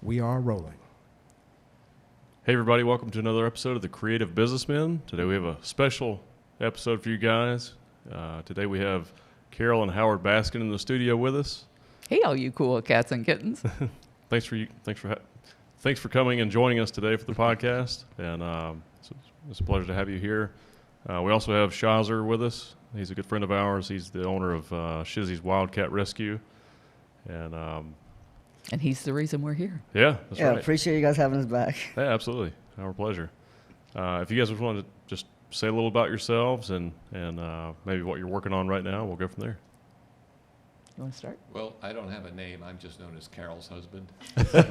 We are rolling. Hey everybody, welcome to another episode of the Creative Businessmen. Today we have a special episode for you guys. Today we have Carole and Howard Baskin in the studio with us. Hey, all you cool cats and kittens. Thanks for coming and joining us today for the podcast. And it's a pleasure to have you here. We also have Shazir with us. He's a good friend of ours. He's the owner of Shizzy's Wildcat Rescue. And he's the reason we're here. Yeah, that's right. Yeah, appreciate you guys having us back. Yeah, absolutely. Our pleasure. If you guys would want to just say a little about yourselves and maybe what you're working on right now, we'll go from there. You want to start? Well, I don't have a name. I'm just known as Carole's husband. But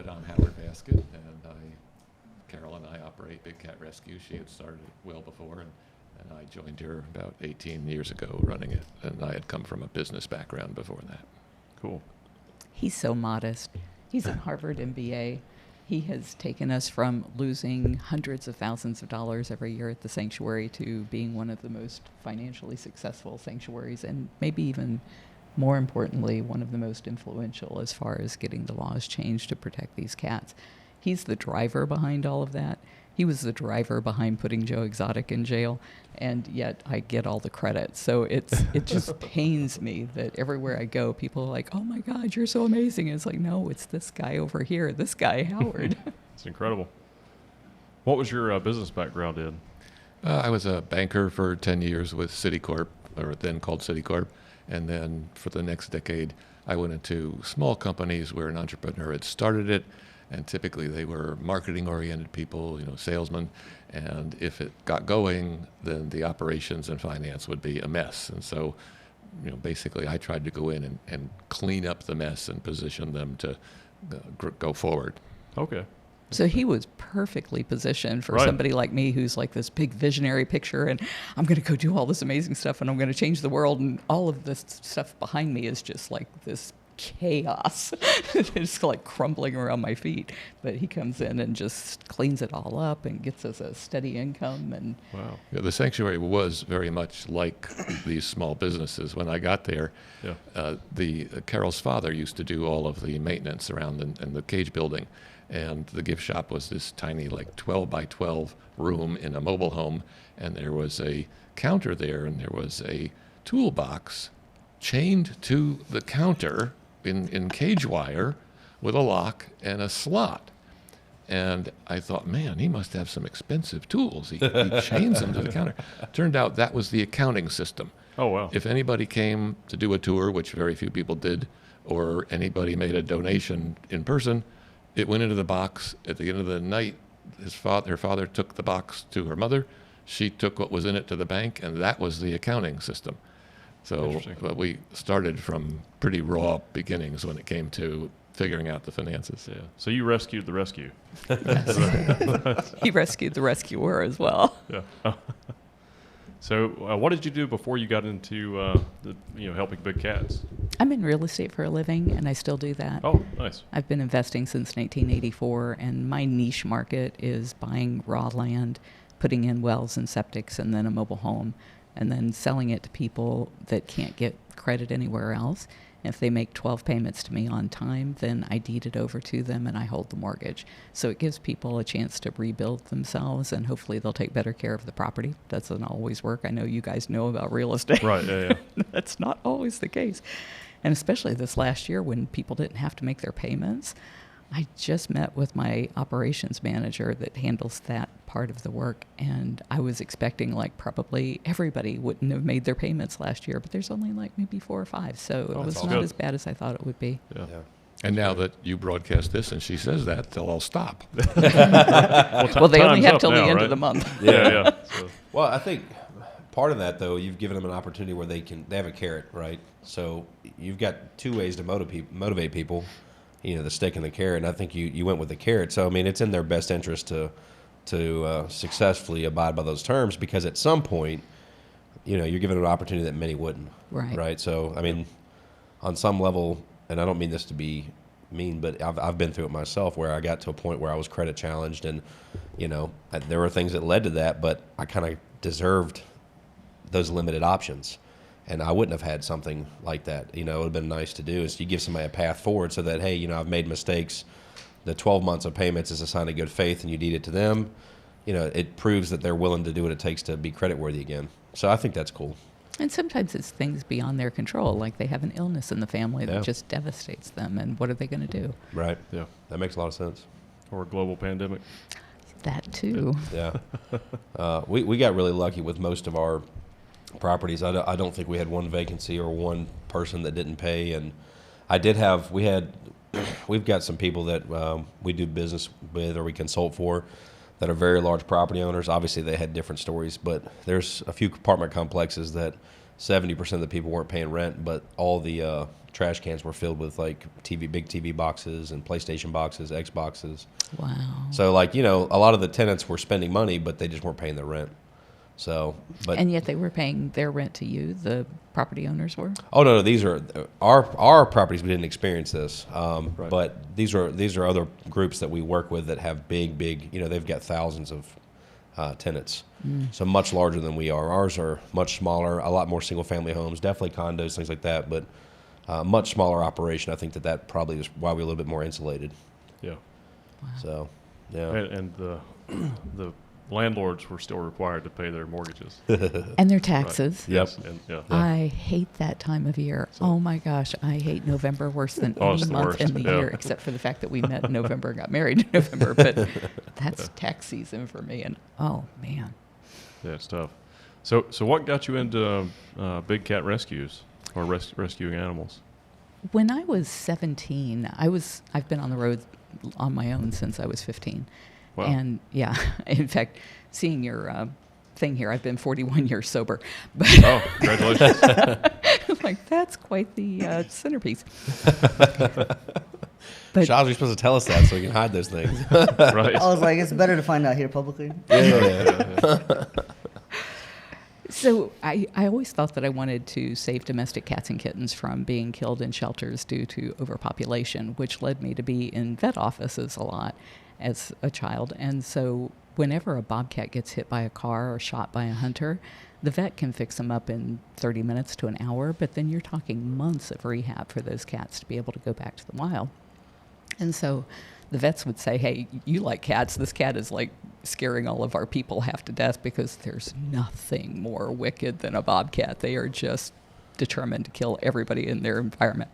I'm Howard Baskin, and Carole and I operate Big Cat Rescue. She had started it well before, and I joined her about 18 years ago running it. And I had come from a business background before that. Cool. He's so modest. He's in Harvard MBA. He has taken us from losing hundreds of thousands of dollars every year at the sanctuary to being one of the most financially successful sanctuaries, and maybe even more importantly, one of the most influential as far as getting the laws changed to protect these cats. He's the driver behind all of that. He was the driver behind putting Joe Exotic in jail, and yet I get all the credit. So it just pains me that everywhere I go, people are like, "Oh my God, you're so amazing!" And it's like, no, it's this guy over here, this guy Howard. It's incredible. What was your business background in? I was a banker for 10 years with Citicorp, or then called Citicorp, and then for the next decade, I went into small companies where an entrepreneur had started it. And typically they were marketing-oriented people, salesmen. And if it got going, then the operations and finance would be a mess. And so, basically I tried to go in and clean up the mess and position them to go forward. Okay. So he was perfectly positioned for somebody like me who's like this big visionary picture, and I'm going to go do all this amazing stuff, and I'm going to change the world, and all of this stuff behind me is just like this chaos. It's like crumbling around my feet. But he comes in and just cleans it all up and gets us a steady income. And wow. Yeah, the sanctuary was very much like these small businesses. When I got there, Carole's father used to do all of the maintenance around in the cage building. And the gift shop was this tiny, like 12 by 12 room in a mobile home. And there was a counter there, and there was a toolbox chained to the counter in cage wire with a lock and a slot. And I thought, man, he must have some expensive tools. He chains them to the counter. Turned out that was the accounting system. Oh, wow. If anybody came to do a tour, which very few people did, or anybody made a donation in person, it went into the box. At the end of the night, her father took the box to her mother. She took what was in it to the bank, and that was the accounting system. So we started from pretty raw beginnings when it came to figuring out the finances. Yeah. So you rescued the rescue. he rescued the rescuer as well. Yeah. So what did you do before you got into helping big cats? I'm in real estate for a living, and I still do that. Oh, nice. I've been investing since 1984, and my niche market is buying raw land, putting in wells and septics, and then a mobile home, and then selling it to people that can't get credit anywhere else. If they make 12 payments to me on time, then I deed it over to them and I hold the mortgage. So it gives people a chance to rebuild themselves, and hopefully they'll take better care of the property. That doesn't always work. I know you guys know about real estate. Right, yeah. That's not always the case. And especially this last year when people didn't have to make their payments. I just met with my operations manager that handles that part of the work, and I was expecting probably everybody wouldn't have made their payments last year, but there's only maybe 4 or 5, so it was not as bad as I thought it would be. Yeah. And now that you broadcast this and she says that, they'll all stop. Well, they only have till the end of the month. Yeah. So. Well, I think part of that, though, you've given them an opportunity where they have a carrot, right? So you've got 2 ways to motivate people. The stick and the carrot, and I think you went with the carrot. So, I mean, it's in their best interest to successfully abide by those terms, because at some point, you're given an opportunity that many wouldn't. Right. So, I mean, on some level, and I don't mean this to be mean, but I've been through it myself, where I got to a point where I was credit challenged, and, there were things that led to that, but I kind of deserved those limited options. And I wouldn't have had something like that. It would have been nice to do is you give somebody a path forward so that, hey, I've made mistakes. The 12 months of payments is a sign of good faith and you deed it to them. It proves that they're willing to do what it takes to be creditworthy again. So I think that's cool. And sometimes it's things beyond their control, like they have an illness in the family that just devastates them, and what are they going to do? Right. Yeah. That makes a lot of sense. Or a global pandemic. That too. Yeah. We got really lucky with most of our properties. I don't think we had one vacancy or one person that didn't pay. And we've got some people that we do business with or we consult for that are very large property owners. Obviously, they had different stories, but there's a few apartment complexes that 70% of the people weren't paying rent, but all the trash cans were filled with like big TV boxes and PlayStation boxes, Xboxes. Wow. So a lot of the tenants were spending money, but they just weren't paying their rent. So, and yet they were paying their rent to you, the property owners were? Oh no, these are our properties. We didn't experience this, Right. but these are other groups that we work with that have big. They've got thousands of tenants, so much larger than we are. Ours are much smaller, a lot more single family homes, definitely condos, things like that, but much smaller operation. I think that probably is why we're a little bit more insulated. Yeah. Wow. So, yeah. And the landlords were still required to pay their mortgages. And their taxes. Yep. Yes, and, yeah. I hate that time of year. So- Oh my gosh, I hate November worse than Oh, it's any the month worst. in the Yeah. year, except for the fact that we met in November and got married in November. But that's tax season for me. And oh man, Yeah, it's tough. So what got you into big cat rescues or rescuing animals? when I was 17, I've been on the road on my own since I was 15. Wow. And yeah, in fact, seeing your thing here, I've been 41 years sober. But Oh, congratulations. like, that's quite the centerpiece. But Shaz, you're supposed to tell us that so we can hide those things. Right. I was like, it's better to find out here publicly. Yeah. So I always thought that I wanted to save domestic cats and kittens from being killed in shelters due to overpopulation, which led me to be in vet offices a lot as a child. And so whenever a bobcat gets hit by a car or shot by a hunter, the vet can fix them up in 30 minutes to an hour, but then you're talking months of rehab for those cats to be able to go back to the wild. And so the vets would say, hey, you like cats. This cat is like scaring all of our people half to death because there's nothing more wicked than a bobcat. They are just determined to kill everybody in their environment.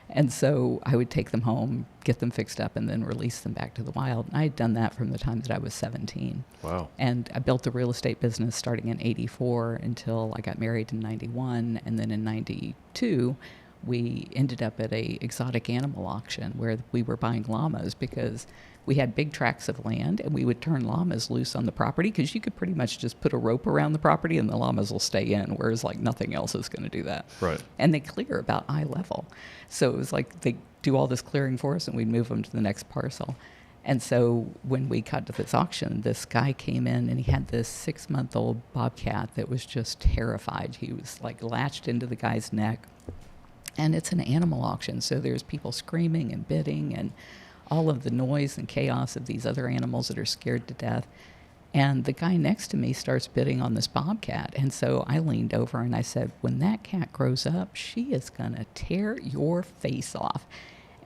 And so I would take them home, get them fixed up, and then release them back to the wild. And I had done that from the time that I was 17. Wow. And I built the real estate business starting in 84 until I got married in 91. And then in 92, we ended up at a exotic animal auction where we were buying llamas because we had big tracts of land and we would turn llamas loose on the property because you could pretty much just put a rope around the property and the llamas will stay in, whereas like nothing else is going to do that. Right. And they clear about eye level. So it was like they do all this clearing for us and we'd move them to the next parcel. And so when we got to this auction, this guy came in and he had this 6-month-old bobcat that was just terrified. He was like latched into the guy's neck. And it's an animal auction, so there's people screaming and bidding and all of the noise and chaos of these other animals that are scared to death. And the guy next to me starts bidding on this bobcat. And so I leaned over and I said, when that cat grows up, she is going to tear your face off.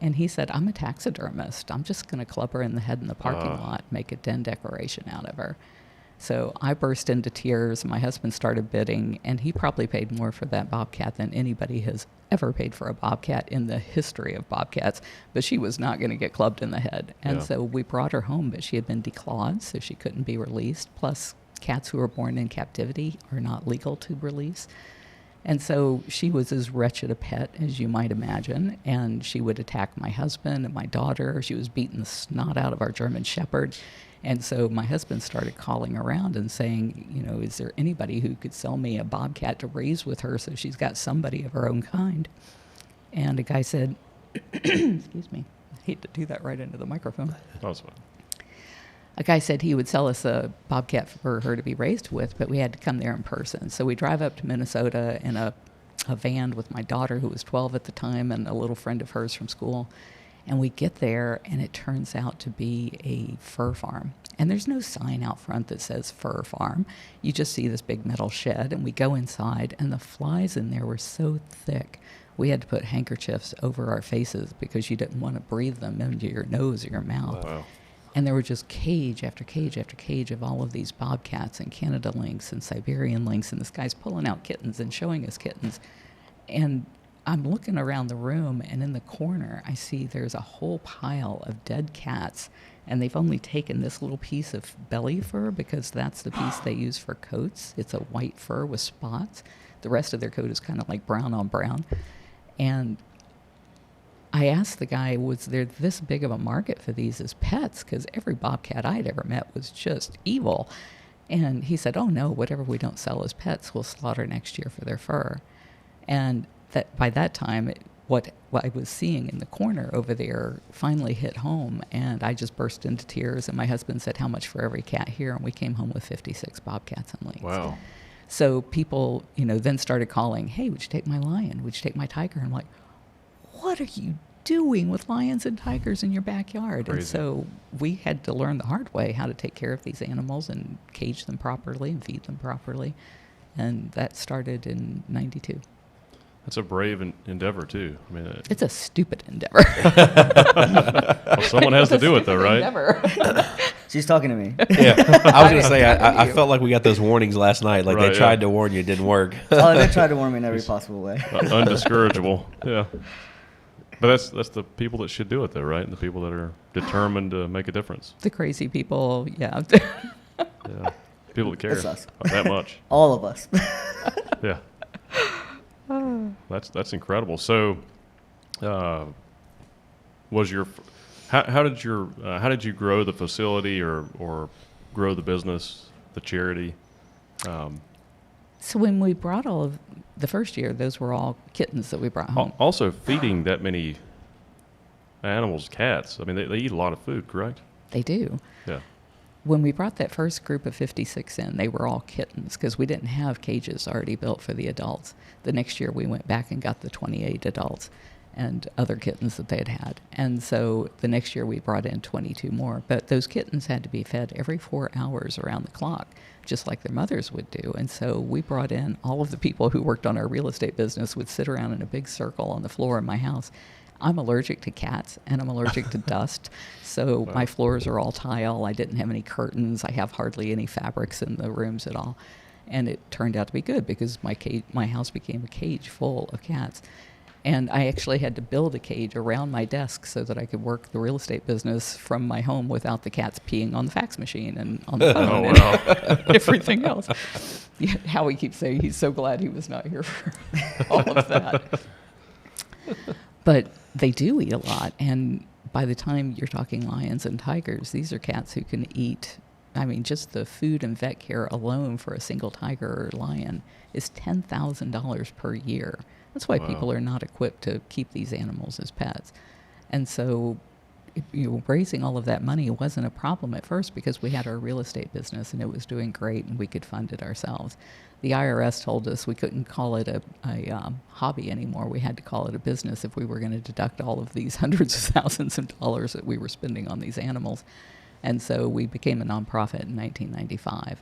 And he said, I'm a taxidermist. I'm just going to club her in the head in the parking lot, make a den decoration out of her. So I burst into tears. My husband started bidding, and he probably paid more for that bobcat than anybody has ever paid for a bobcat in the history of bobcats. But she was not going to get clubbed in the head. And Yeah. so we brought her home, but she had been declawed, so she couldn't be released. Plus, cats who are born in captivity are not legal to release. And so she was as wretched a pet as you might imagine. And she would attack my husband and my daughter. She was beating the snot out of our German Shepherd. And so my husband started calling around and saying, you know, is there anybody who could sell me a bobcat to raise with her so she's got somebody of her own kind? And a guy said, excuse me, I hate to do that right into the microphone. That's fine. A guy said he would sell us a bobcat for her to be raised with, but we had to come there in person. So we drive up to Minnesota in a van with my daughter, who was 12 at the time, and a little friend of hers from school. And we get there, and it turns out to be a fur farm. And there's no sign out front that says fur farm. You just see this big metal shed, and we go inside, and the flies in there were so thick. We had to put handkerchiefs over our faces because you didn't want to breathe them into your nose or your mouth. Wow. And there were just cage after cage after cage of all of these bobcats and Canada lynx and Siberian lynx, and this guy's pulling out kittens and showing us kittens. And I'm looking around the room, and in the corner, I see there's a whole pile of dead cats, and they've only taken this little piece of belly fur because that's the piece they use for coats. It's a white fur with spots. The rest of their coat is kind of like brown on brown. And I asked the guy, was there this big of a market for these as pets? Because every bobcat I'd ever met was just evil. And he said, oh, no, whatever we don't sell as pets, we'll slaughter next year for their fur. And that by that time, what I was seeing in the corner over there finally hit home, and I just burst into tears. And my husband said, how much for every cat here? And we came home with 56 bobcats and lynx. Wow. So people, then started calling, hey, would you take my lion? Would you take my tiger? And I'm like, what are you doing with lions and tigers in your backyard? Crazy. And so we had to learn the hard way how to take care of these animals and cage them properly and feed them properly. And that started in 92. That's a brave endeavor, too. I mean, It's a stupid endeavor. well, someone has to do it, though, right? Endeavor. She's talking to me. Yeah, I was going to say, I felt like we got those warnings last night. Like Right, they tried to warn you, it didn't work. Oh, they tried to warn me in every possible way. Undiscourageable. Yeah. But that's the people that should do it, though, right? And the people that are determined to make a difference. The crazy people, yeah. Yeah. People that care That's us. that much. All of us. Yeah. That's incredible. So, was your how did you grow the facility or grow the business, the charity? So when we brought all of the first year, those were all kittens that we brought home. Also, feeding that many animals, cats. I mean, they eat a lot of food, correct? They do. Yeah. When we brought that first group of 56 in, they were all kittens because we didn't have cages already built for the adults. The next year we went back and got the 28 adults and other kittens that they had had. And so the next year we brought in 22 more. But those kittens had to be fed every 4 hours around the clock, just like their mothers would do. And so we brought in all of the people who worked on our real estate business would sit around in a big circle on the floor in my house. I'm allergic to cats and I'm allergic to dust. So my floors are all tile. I didn't have any curtains. I have hardly any fabrics in the rooms at all. And it turned out to be good because my house became a cage full of cats. And I actually had to build a cage around my desk so that I could work the real estate business from my home without the cats peeing on the fax machine and on the phone and everything else. Yeah, Howie keeps saying he's so glad he was not here for all of that. But they do eat a lot. And by the time you're talking lions and tigers, these are cats who can eat. I mean, just the food and vet care alone for a single tiger or lion is $10,000 per year. That's why people are not equipped to keep these animals as pets. And so raising all of that money wasn't a problem at first because we had our real estate business and it was doing great and we could fund it ourselves. The IRS told us we couldn't call it a hobby anymore. We had to call it a business if we were going to deduct all of these hundreds of thousands of dollars that we were spending on these animals. And so we became a nonprofit in 1995.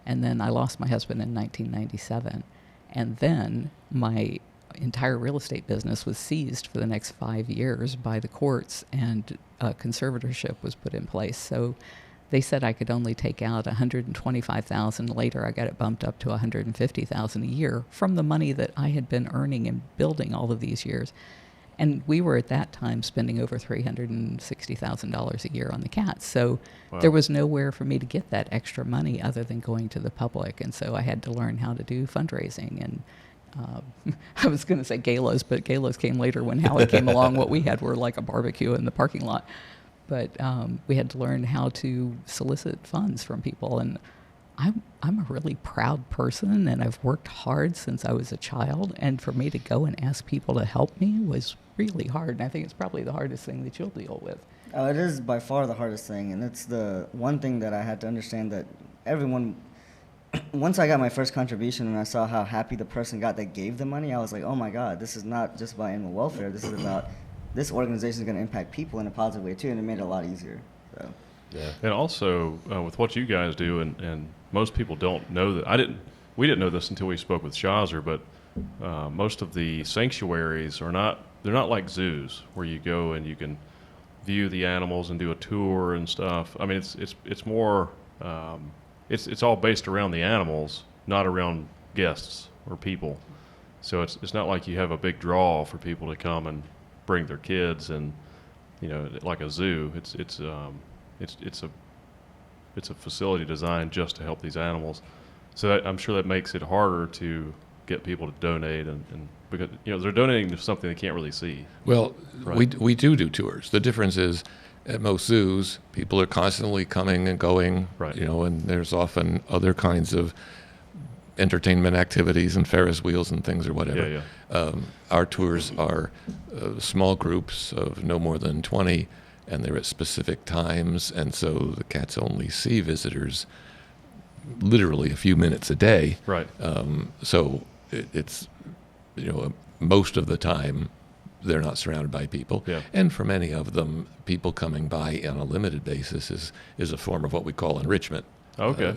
And then I lost my husband in 1997. And then my entire real estate business was seized for the next 5 years by the courts, and a conservatorship was put in place. So they said I could only take out $125,000. Later, I got it bumped up to $150,000 a year from the money that I had been earning and building all of these years. And we were at that time spending over $360,000 a year on the cats. So there was nowhere for me to get that extra money other than going to the public. And so I had to learn how to do fundraising. And I was going to say galas, but galas came later when Howard came along. What we had were like a barbecue in the parking lot. But we had to learn how to solicit funds from people. And I'm a really proud person, and I've worked hard since I was a child. And for me to go and ask people to help me was really hard. And I think it's probably the hardest thing that you'll deal with. Oh, it is by far the hardest thing. And it's the one thing that I had to understand that everyone, once I got my first contribution and I saw how happy the person got that gave the money, I was like, oh my God, this is not just about animal welfare. This is about, this organization is going to impact people in a positive way too. And it made it a lot easier. So. Yeah. And also with what you guys do, and most people don't know that. We didn't know this until we spoke with Shazir, but most of the sanctuaries they're not like zoos where you go and you can view the animals and do a tour and stuff. I mean, it's more it's all based around the animals, not around guests or people. So it's not like you have a big draw for people to come and bring their kids, and like a zoo. It's a facility designed just to help these animals. So I'm sure that makes it harder to get people to donate, and because they're donating to something they can't really see. Well, Right. we do tours. The difference is at most zoos, people are constantly coming and going, Right. And there's often other kinds of entertainment activities and Ferris wheels and things or whatever. Yeah. Our tours are small groups of no more than 20, and they're at specific times, and so the cats only see visitors literally a few minutes a day. Right. So it's most of the time they're not surrounded by people. Yeah. And for many of them, people coming by on a limited basis is a form of what we call enrichment. Okay.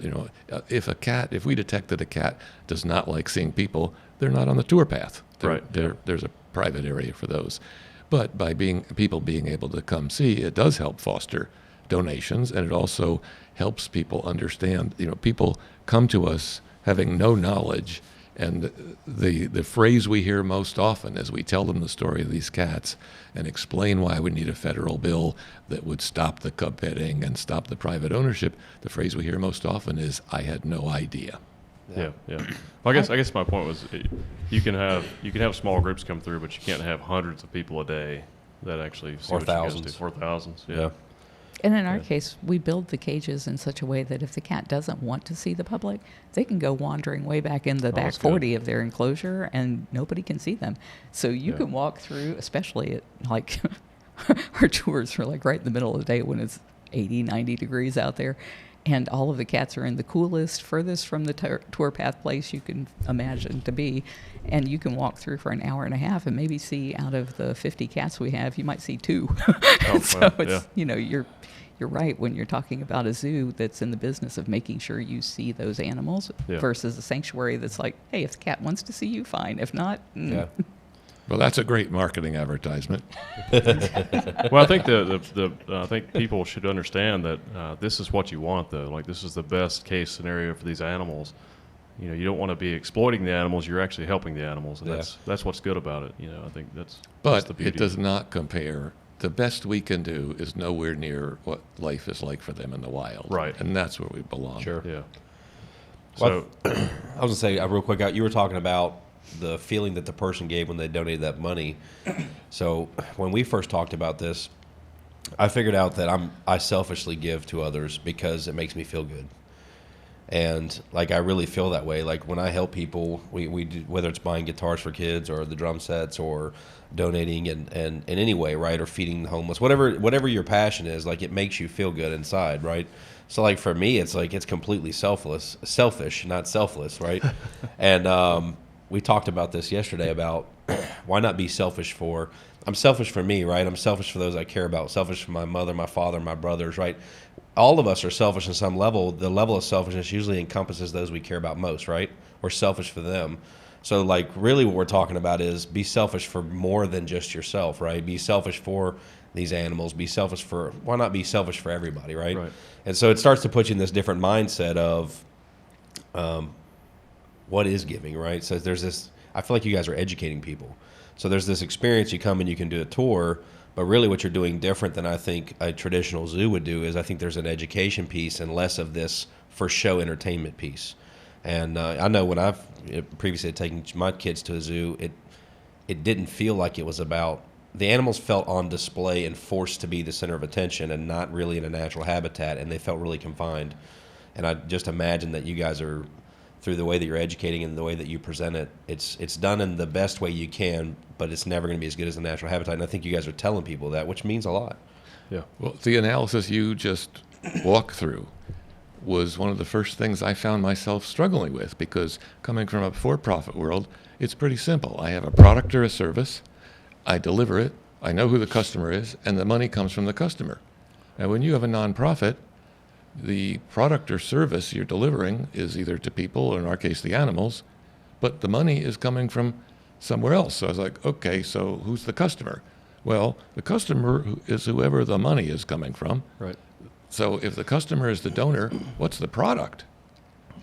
If we detect that a cat does not like seeing people, they're not on the tour path. Right. There's a private area for those. But by people being able to come see, it does help foster donations, and it also helps people understand. People come to us having no knowledge, and the phrase we hear most often as we tell them the story of these cats and explain why we need a federal bill that would stop the cub petting and stop the private ownership, the phrase we hear most often is, "I had no idea." Yeah. Well, I guess my point was you can have small groups come through, but you can't have hundreds of people a day that actually see Or what you guys thousands. do. Or thousands. Yeah. And in our case, we build the cages in such a way that if the cat doesn't want to see the public, they can go wandering way back in the back that's good. 40 of their enclosure, and nobody can see them. So you Yeah. can walk through, especially at like our tours are like right in the middle of the day when it's 80, 90 degrees out there. And all of the cats are in the coolest, furthest from the tour path place you can imagine to be. And you can walk through for an hour and a half and maybe see out of the 50 cats we have, you might see 2. So well, it's, yeah. you're right when you're talking about a zoo that's in the business of making sure you see those animals Yeah. versus a sanctuary that's like, hey, if the cat wants to see you, fine. If not, Yeah. Well, that's a great marketing advertisement. Well, I think I think people should understand that this is what you want, though. Like, this is the best case scenario for these animals. You don't want to be exploiting the animals. You're actually helping the animals, and Yeah. that's what's good about it. I think that's the But beauty. it does not compare. The best we can do is nowhere near what life is like for them in the wild. Right. And that's where we belong. Sure. Yeah. Well, So I was gonna say real quick. You were talking about the feeling that the person gave when they donated that money. So when we first talked about this, I figured out that I selfishly give to others because it makes me feel good, and like I really feel that way. Like when I help people, we do, whether it's buying guitars for kids or the drum sets or donating and in any way, right, or feeding the homeless, whatever your passion is, like it makes you feel good inside, right? So like for me, it's like it's completely selfish, not selfless, right? And we talked about this yesterday about why not be selfish for. I'm selfish for me, right? I'm selfish for those I care about. Selfish for my mother, my father, my brothers, right? All of us are selfish in some level. The level of selfishness usually encompasses those we care about most, right? We're selfish for them. So like really what we're talking about is be selfish for more than just yourself, right? Be selfish for these animals. Be selfish for, why not be selfish for everybody, right? Right. And so it starts to put you in this different mindset of what is giving, right? So there's this, I feel like you guys are educating people. So there's this experience, you come and you can do a tour, but really what you're doing different than I think a traditional zoo would do is I think there's an education piece and less of this for show entertainment piece. And I know when I've previously had taken my kids to a zoo, it didn't feel like it was about, the animals felt on display and forced to be the center of attention and not really in a natural habitat, and they felt really confined. And I just imagine that you guys are, through the way that you're educating and the way that you present it, it's done in the best way you can, but it's never going to be as good as a natural habitat. And I think you guys are telling people that, which means a lot. Yeah. Well, the analysis you just walked through was one of the first things I found myself struggling with, because coming from a for-profit world, it's pretty simple. I have a product or a service, I deliver it, I know who the customer is, and the money comes from the customer. And when you have a nonprofit, the product or service you're delivering is either to people, or in our case, the animals, but the money is coming from somewhere else. So I was like, okay, so who's the customer? Well, the customer is whoever the money is coming from. Right. So if the customer is the donor, what's the product?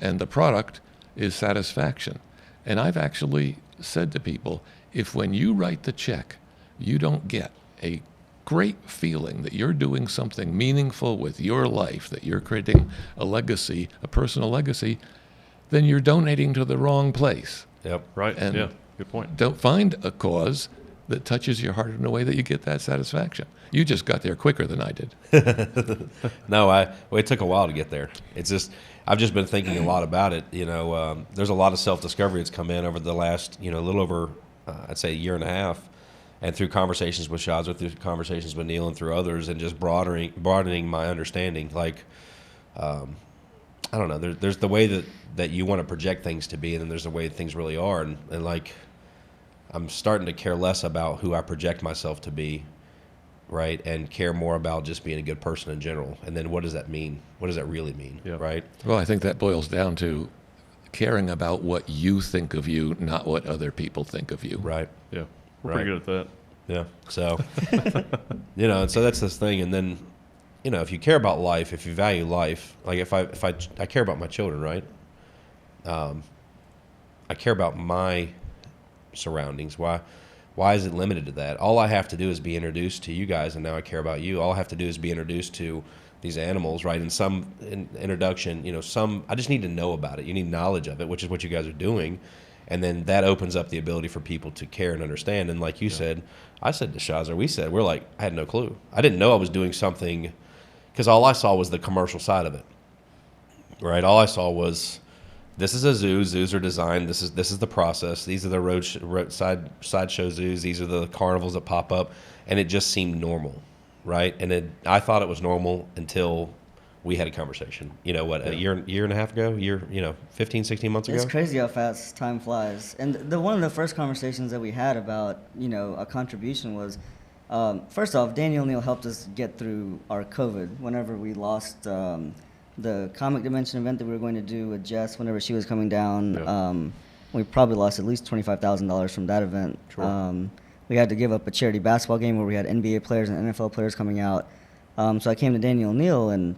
And the product is satisfaction. And I've actually said to people, if when you write the check, you don't get a great feeling that you're doing something meaningful with your life, that you're creating a legacy, a personal legacy, then you're donating to the wrong place. Yep. Right. And yeah. Good point. Don't find a cause that touches your heart in a way that you get that satisfaction. You just got there quicker than I did. No, it took a while to get there. It's just, I've just been thinking a lot about it. There's a lot of self-discovery that's come in over the last, a little over, I'd say a year and a half. And through conversations with Shazir, through conversations with Neil, and through others, and just broadening my understanding. Like, I don't know, there's the way that you want to project things to be, and then there's the way things really are. And like, I'm starting to care less about who I project myself to be, right? And care more about just being a good person in general. And then what does that mean? What does that really mean, right? Well, I think that boils down to caring about what you think of you, not what other people think of you. Right. Yeah. We're pretty good at that. Yeah. So, and so that's this thing. And then, if you care about life, if you value life, like if I care about my children, right? I care about my surroundings. Why is it limited to that? All I have to do is be introduced to you guys, and now I care about you. All I have to do is be introduced to these animals, right? In some introduction, I just need to know about it. You need knowledge of it, which is what you guys are doing. And then that opens up the ability for people to care and understand. And like you said, I said to Shazir, we're like, I had no clue. I didn't know I was doing something, because all I saw was the commercial side of it, right? All I saw was, this is a zoo. Zoos are designed. This is the process. These are the roadside sideshow zoos. These are the carnivals that pop up, and it just seemed normal, right? And I thought it was normal until we had a conversation. A year and a half ago, 15, 16 months ago. It's crazy how fast time flies. And one of the first conversations that we had about a contribution was, first off, Daniel Neal helped us get through our COVID. Whenever we lost the Comic Dimension event that we were going to do with Jess, whenever she was coming down, we probably lost at least $25,000 from that event. Sure. We had to give up a charity basketball game where we had NBA players and NFL players coming out. So I came to Daniel Neal and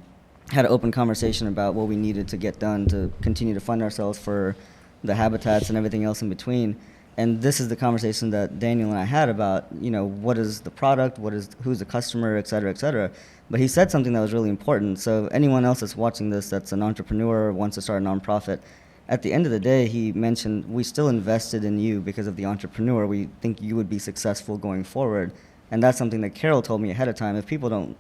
had an open conversation about what we needed to get done to continue to fund ourselves for the habitats and everything else in between. And this is the conversation that Daniel and I had about, what is the product, who's the customer, et cetera, et cetera. But he said something that was really important. So anyone else that's watching this that's an entrepreneur or wants to start a nonprofit, at the end of the day, he mentioned, we still invested in you because of the entrepreneur. We think you would be successful going forward. And that's something that Carole told me ahead of time. If people don't,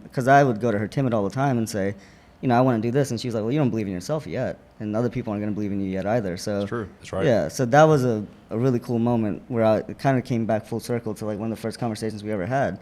because I would go to her timid all the time and say, I want to do this. And she was like, well, you don't believe in yourself yet. And other people aren't going to believe in you yet either. So That's true. That's right. Yeah, so that was a really cool moment where it kind of came back full circle to like one of the first conversations we ever had.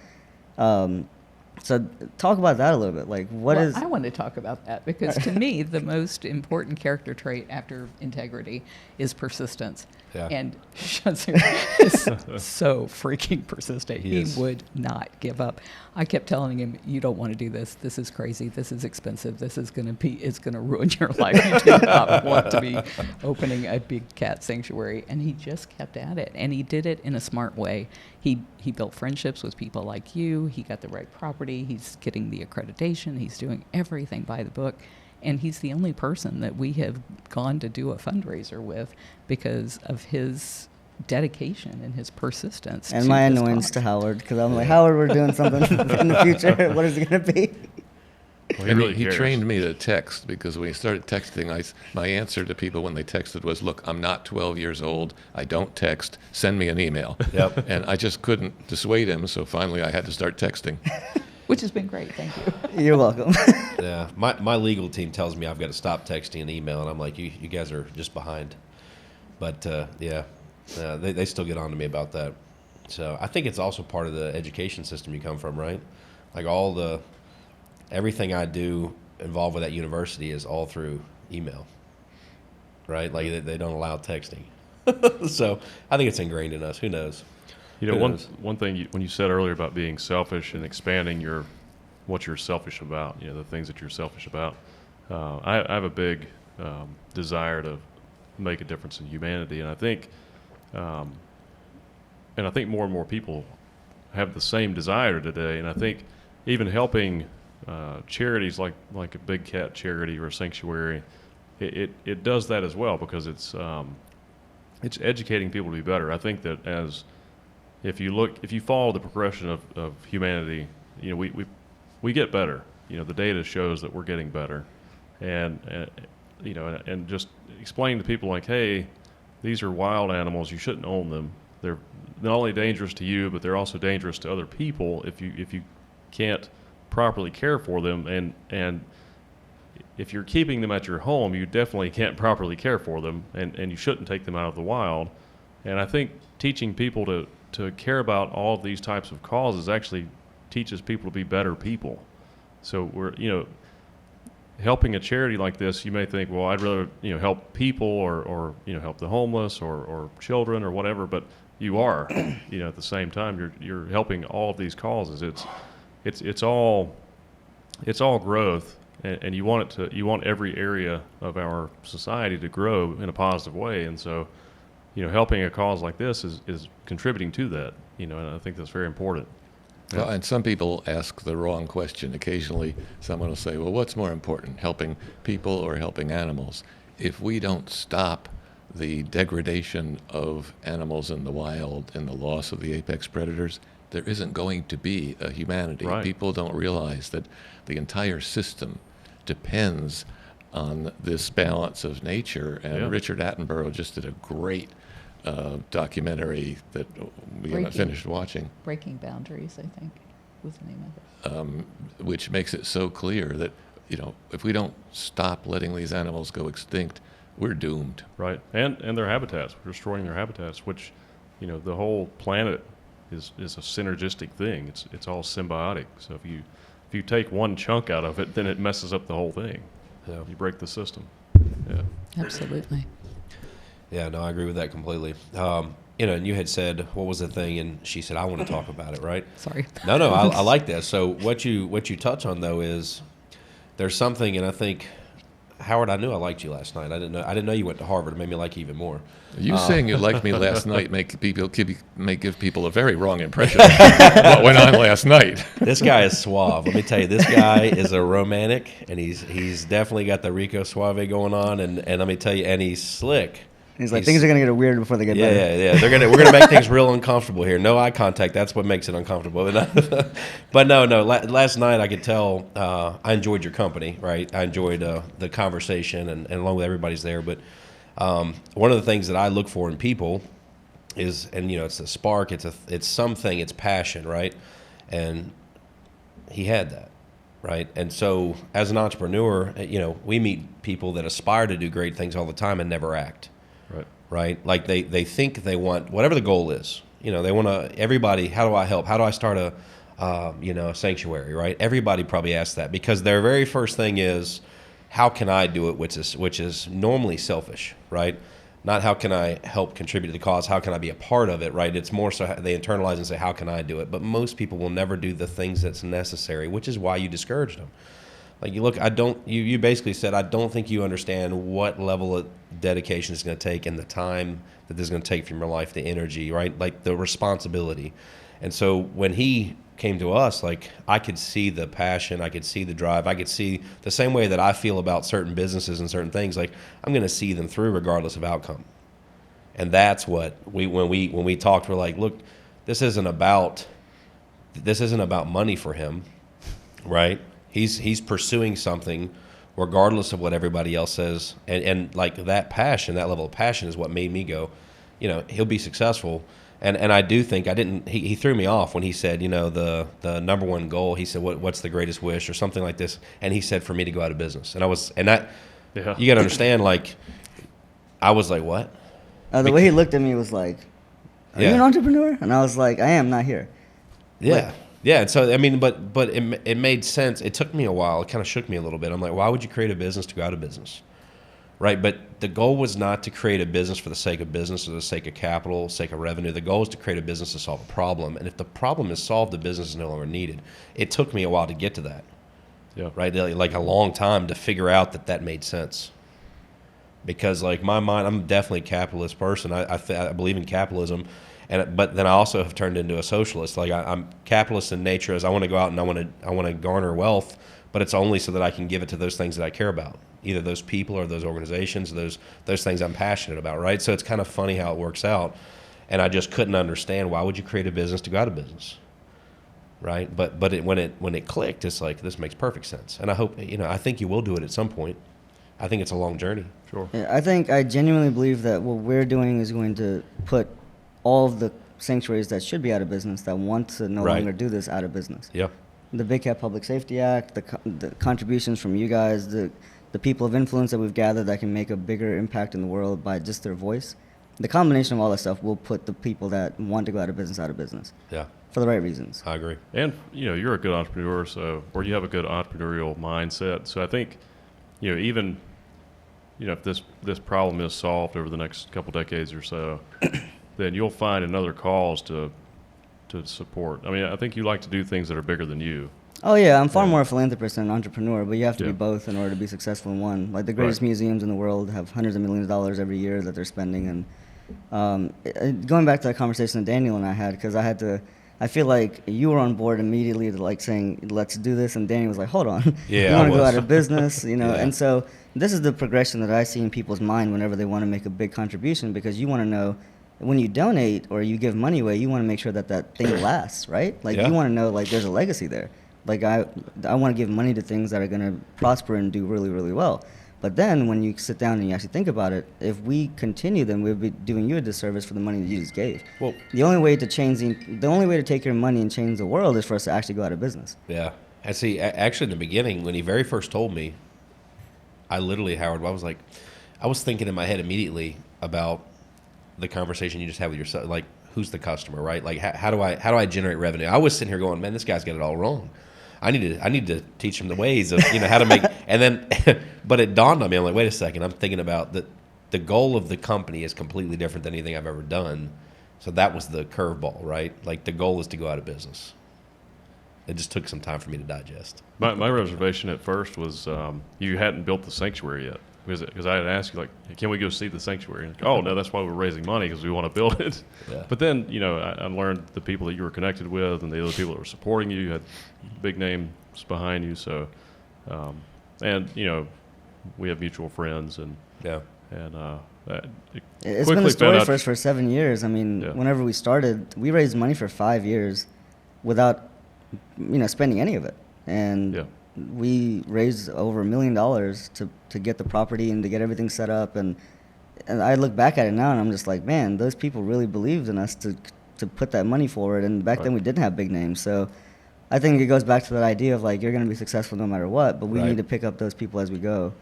So talk about that a little bit. Like, I want to talk about that because to me, the most important character trait after integrity is persistence. Yeah. And Shazir is so freaking persistent. He would not give up. I kept telling him, you don't want to do this. This is crazy. This is expensive. This is it's going to ruin your life. You do not want to be opening a big cat sanctuary. And he just kept at it. And he did it in a smart way. He built friendships with people like you. He got the right property. He's getting the accreditation. He's doing everything by the book. And he's the only person that we have gone to do a fundraiser with because of his dedication and his persistence. And my annoyance to Howard, because I'm like, Howard, we're doing something in the future. What is it going to be? Well, he trained me to text, because when he started texting, my answer to people when they texted was, look, I'm not 12 years old. I don't text. Send me an email. Yep. And I just couldn't dissuade him, so finally I had to start texting. Which has been great. Thank you. You're welcome. Yeah. My legal team tells me I've got to stop texting and email, and I'm like, you guys are just behind. But, they still get on to me about that. So I think it's also part of the education system you come from, right? Like everything I do involved with that university is all through email, right? Like they don't allow texting. So I think it's ingrained in us. Who knows? One thing when you said earlier about being selfish and expanding your what you're selfish about, the things that you're selfish about. I have a big desire to make a difference in humanity, and I think more and more people have the same desire today. And I think even helping charities like a Big Cat charity or a sanctuary, it does that as well, because it's educating people to be better. I think that if you follow the progression of humanity, we get better. The data shows that we're getting better, and just explain to people like, hey, these are wild animals. You shouldn't own them. They're not only dangerous to you, but they're also dangerous to other people if you can't properly care for them. And if you're keeping them at your home, you definitely can't properly care for them, and you shouldn't take them out of the wild. And I think teaching people to care about all of these types of causes actually teaches people to be better people. So we're, helping a charity like this, you may think, well, I'd rather, help people or help the homeless or children or whatever, but you are, at the same time, you're helping all of these causes. It's all growth, and you want every area of our society to grow in a positive way. And so, helping a cause like this is contributing to that, and I think that's very important. Well, and some people ask the wrong question. Occasionally, someone will say, well, what's more important, helping people or helping animals? If we don't stop the degradation of animals in the wild and the loss of the apex predators, there isn't going to be a humanity. Right. People don't realize that the entire system depends on this balance of nature. And Yeah. Richard Attenborough just did a great documentary that we haven't finished watching. Breaking Boundaries, I think, was the name of it. Which makes it so clear that, if we don't stop letting these animals go extinct, we're doomed. Right, and their habitats. We're destroying their habitats, which, the whole planet is a synergistic thing. It's all symbiotic. So if you take one chunk out of it, then it messes up the whole thing. Yeah. You break the system. Yeah. Absolutely. Yeah, no, I agree with that completely. And you had said, what was the thing? And she said, I want to talk about it, right? Sorry. No, I like that. So what you touch on, though, is there's something, and I think, Howard, I knew I liked you last night. I didn't know you went to Harvard. It made me like you even more. You saying you liked me last night may give people a very wrong impression of what went on last night. This guy is suave. Let me tell you, this guy is a romantic, and he's definitely got the Rico Suave going on, and let me tell you, and he's slick. He's like, things are gonna get weird before they get better. Yeah. We're gonna make things real uncomfortable here. No eye contact. That's what makes it uncomfortable. But no. Last night I could tell I enjoyed your company. Right. I enjoyed the conversation and along with everybody's there. But one of the things that I look for in people is, and it's a spark. It's something. It's passion. Right. And he had that. Right. And so as an entrepreneur, we meet people that aspire to do great things all the time and never act. Right? Like they think they want, whatever the goal is, they want to, everybody, how do I help? How do I start a sanctuary, right? Everybody probably asks that because their very first thing is, how can I do it? Which is normally selfish, right? Not how can I help contribute to the cause? How can I be a part of it, right? It's more so they internalize and say, how can I do it? But most people will never do the things that's necessary, which is why you discourage them. Like you basically said, I don't think you understand what level of dedication it's going to take and the time that this is going to take from your life, the energy, right? Like the responsibility. And so when he came to us, like I could see the passion, I could see the drive, I could see the same way that I feel about certain businesses and certain things, like I'm going to see them through regardless of outcome. And that's what when we talked, we're like, look, this isn't about money for him, right? He's pursuing something regardless of what everybody else says. And like that passion, that level of passion is what made me go, he'll be successful. And I do think he threw me off when he said, the number one goal, he said, what's the greatest wish or something like this. And he said for me to go out of business. And you got to understand, like, I was like, what? The way he looked at me was like, are you an entrepreneur? And I was like, I am, not here. Yeah. Like, yeah, and so, I mean, but it made sense. It took me a while. It kind of shook me a little bit. I'm like, why would you create a business to go out of business, right? But the goal was not to create a business for the sake of business or the sake of capital, sake of revenue. The goal is to create a business to solve a problem. And if the problem is solved, the business is no longer needed. It took me a while to get to that, right? Like a long time to figure out that made sense. Because like my mind, I'm definitely a capitalist person. I believe in capitalism, but then I also have turned into a socialist. Like I'm capitalist in nature, as I want to go out and I want to garner wealth, but it's only so that I can give it to those things that I care about, either those people or those organizations, those things I'm passionate about, right? So it's kind of funny how it works out, and I just couldn't understand why would you create a business to go out of business, right? But when it clicked, it's like this makes perfect sense, and I hope I think you will do it at some point. I think it's a long journey. Sure. Yeah, I genuinely believe that what we're doing is going to put all of the sanctuaries that should be out of business, that want to no longer do this, out of business. Yeah. The Big Cat Public Safety Act, the contributions from you guys, the people of influence that we've gathered that can make a bigger impact in the world by just their voice. The combination of all that stuff will put the people that want to go out of business. Yeah. For the right reasons. I agree. And you're a good entrepreneur, or you have a good entrepreneurial mindset. So I think, even if this problem is solved over the next couple decades or so, then you'll find another cause to support. I mean, I think you like to do things that are bigger than you. Oh yeah, I'm far more a philanthropist than an entrepreneur, but you have to be both in order to be successful in one. Like the greatest museums in the world have hundreds of millions of dollars every year that they're spending, and going back to that conversation that Daniel and I had, because I feel like you were on board immediately to like saying, let's do this, and Daniel was like, hold on, yeah, you want to go out of business, Yeah. And so this is the progression that I see in people's mind whenever they want to make a big contribution, because you want to know when you donate or you give money away, you want to make sure that thing lasts, right? Like you want to know like there's a legacy there. Like I want to give money to things that are going to prosper and do really, really well. But then when you sit down and you actually think about it, if we continue, then we'll be doing you a disservice for the money that you just gave. Well, the only way to take your money and change the world is for us to actually go out of business. Yeah. And see, actually in the beginning, when he very first told me, I literally, Howard, I was thinking in my head immediately about the conversation you just had with yourself, like who's the customer, right? Like how do I generate revenue? I was sitting here going, man, this guy's got it all wrong. I need to teach him the ways of how to make, and then, but it dawned on me. I'm like, wait a second. I'm thinking about the goal of the company is completely different than anything I've ever done. So that was the curveball, right? Like the goal is to go out of business. It just took some time for me to digest. My reservation at first was you hadn't built the sanctuary yet, because I had asked you, like, hey, can we go see the sanctuary? And like, oh no, that's why we're raising money, because we want to build it. Yeah. But then I learned the people that you were connected with and the other people that were supporting you had big names behind you. So, and we have mutual friends, and it's been a story for us for 7 years. I mean, whenever we started, we raised money for 5 years without spending any of it, and we raised over $1 million to get the property and to get everything set up, and I look back at it now and I'm just like, man, those people really believed in us to put that money forward, and back then we didn't have big names. So I think it goes back to that idea of like, you're going to be successful no matter what, but we need to pick up those people as we go.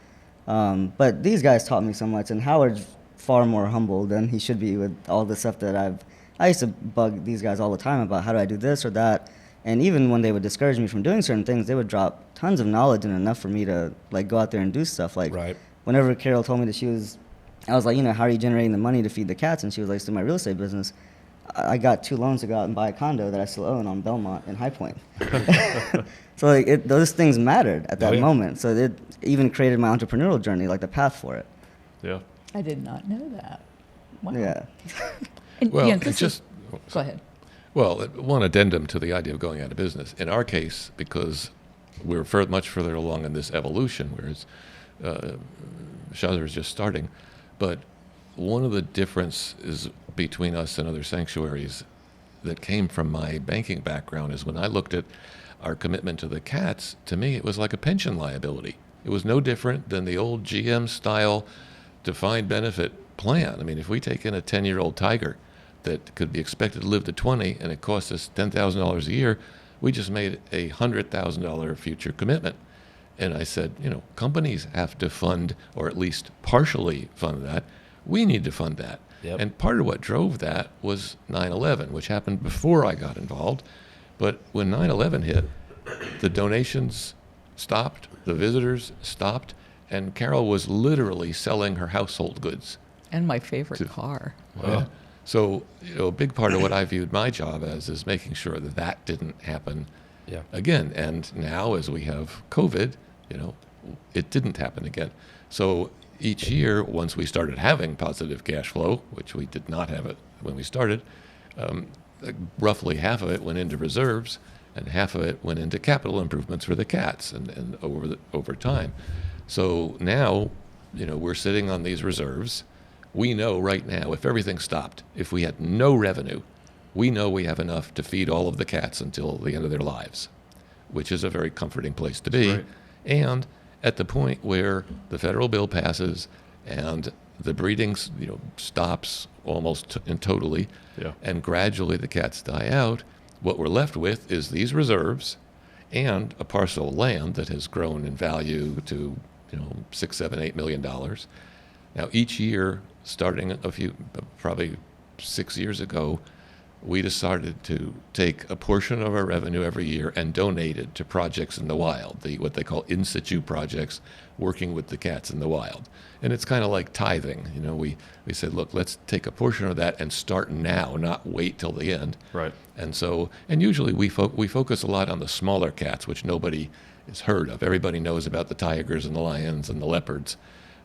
But these guys taught me so much, and Howard's far more humble than he should be with all the stuff that I used to bug these guys all the time about how do I do this or that. And even when they would discourage me from doing certain things, they would drop tons of knowledge and enough for me to like go out there and do stuff. Like whenever Carole told me that I was like, how are you generating the money to feed the cats? And she was like, it's through my real estate business. I got 2 loans to go out and buy a condo that I still own on Belmont in High Point. So like those things mattered at that moment. So it even created my entrepreneurial journey, like the path for it. Yeah. I did not know that. Wow. Yeah. And, well, go ahead. Well, one addendum to the idea of going out of business. In our case, because we're much further along in this evolution, whereas Shazir is just starting, but one of the differences between us and other sanctuaries that came from my banking background is when I looked at our commitment to the cats, to me it was like a pension liability. It was no different than the old GM-style defined benefit plan. I mean, if we take in a 10-year-old tiger that could be expected to live to 20 and it costs us $10,000 a year, we just made a $100,000 future commitment. And I said, companies have to fund, or at least partially fund that. We need to fund that. Yep. And part of what drove that was 9/11, which happened before I got involved. But when 9/11 hit, the donations stopped, the visitors stopped, and Carole was literally selling her household goods. And my favorite car. Wow. So, a big part of what I viewed my job as is making sure that that didn't happen again. And now, as we have COVID, it didn't happen again. So each year, once we started having positive cash flow, which we did not have it when we started, roughly half of it went into reserves, and half of it went into capital improvements for the cats, and over time. So now, we're sitting on these reserves. We know right now, if everything stopped, if we had no revenue, we know we have enough to feed all of the cats until the end of their lives, which is a very comforting place to be. Right. And at the point where the federal bill passes and the breeding, stops almost totally, and gradually the cats die out, what we're left with is these reserves and a parcel of land that has grown in value to, $6, $7, $8 million. Now, each year, starting probably 6 years ago, we decided to take a portion of our revenue every year and donate it to projects in the wild, what they call in situ projects, working with the cats in the wild. And it's kind of like tithing. We said, look, let's take a portion of that and start now, not wait till the end. Right. And usually we focus a lot on the smaller cats, which nobody has heard of. Everybody knows about the tigers and the lions and the leopards,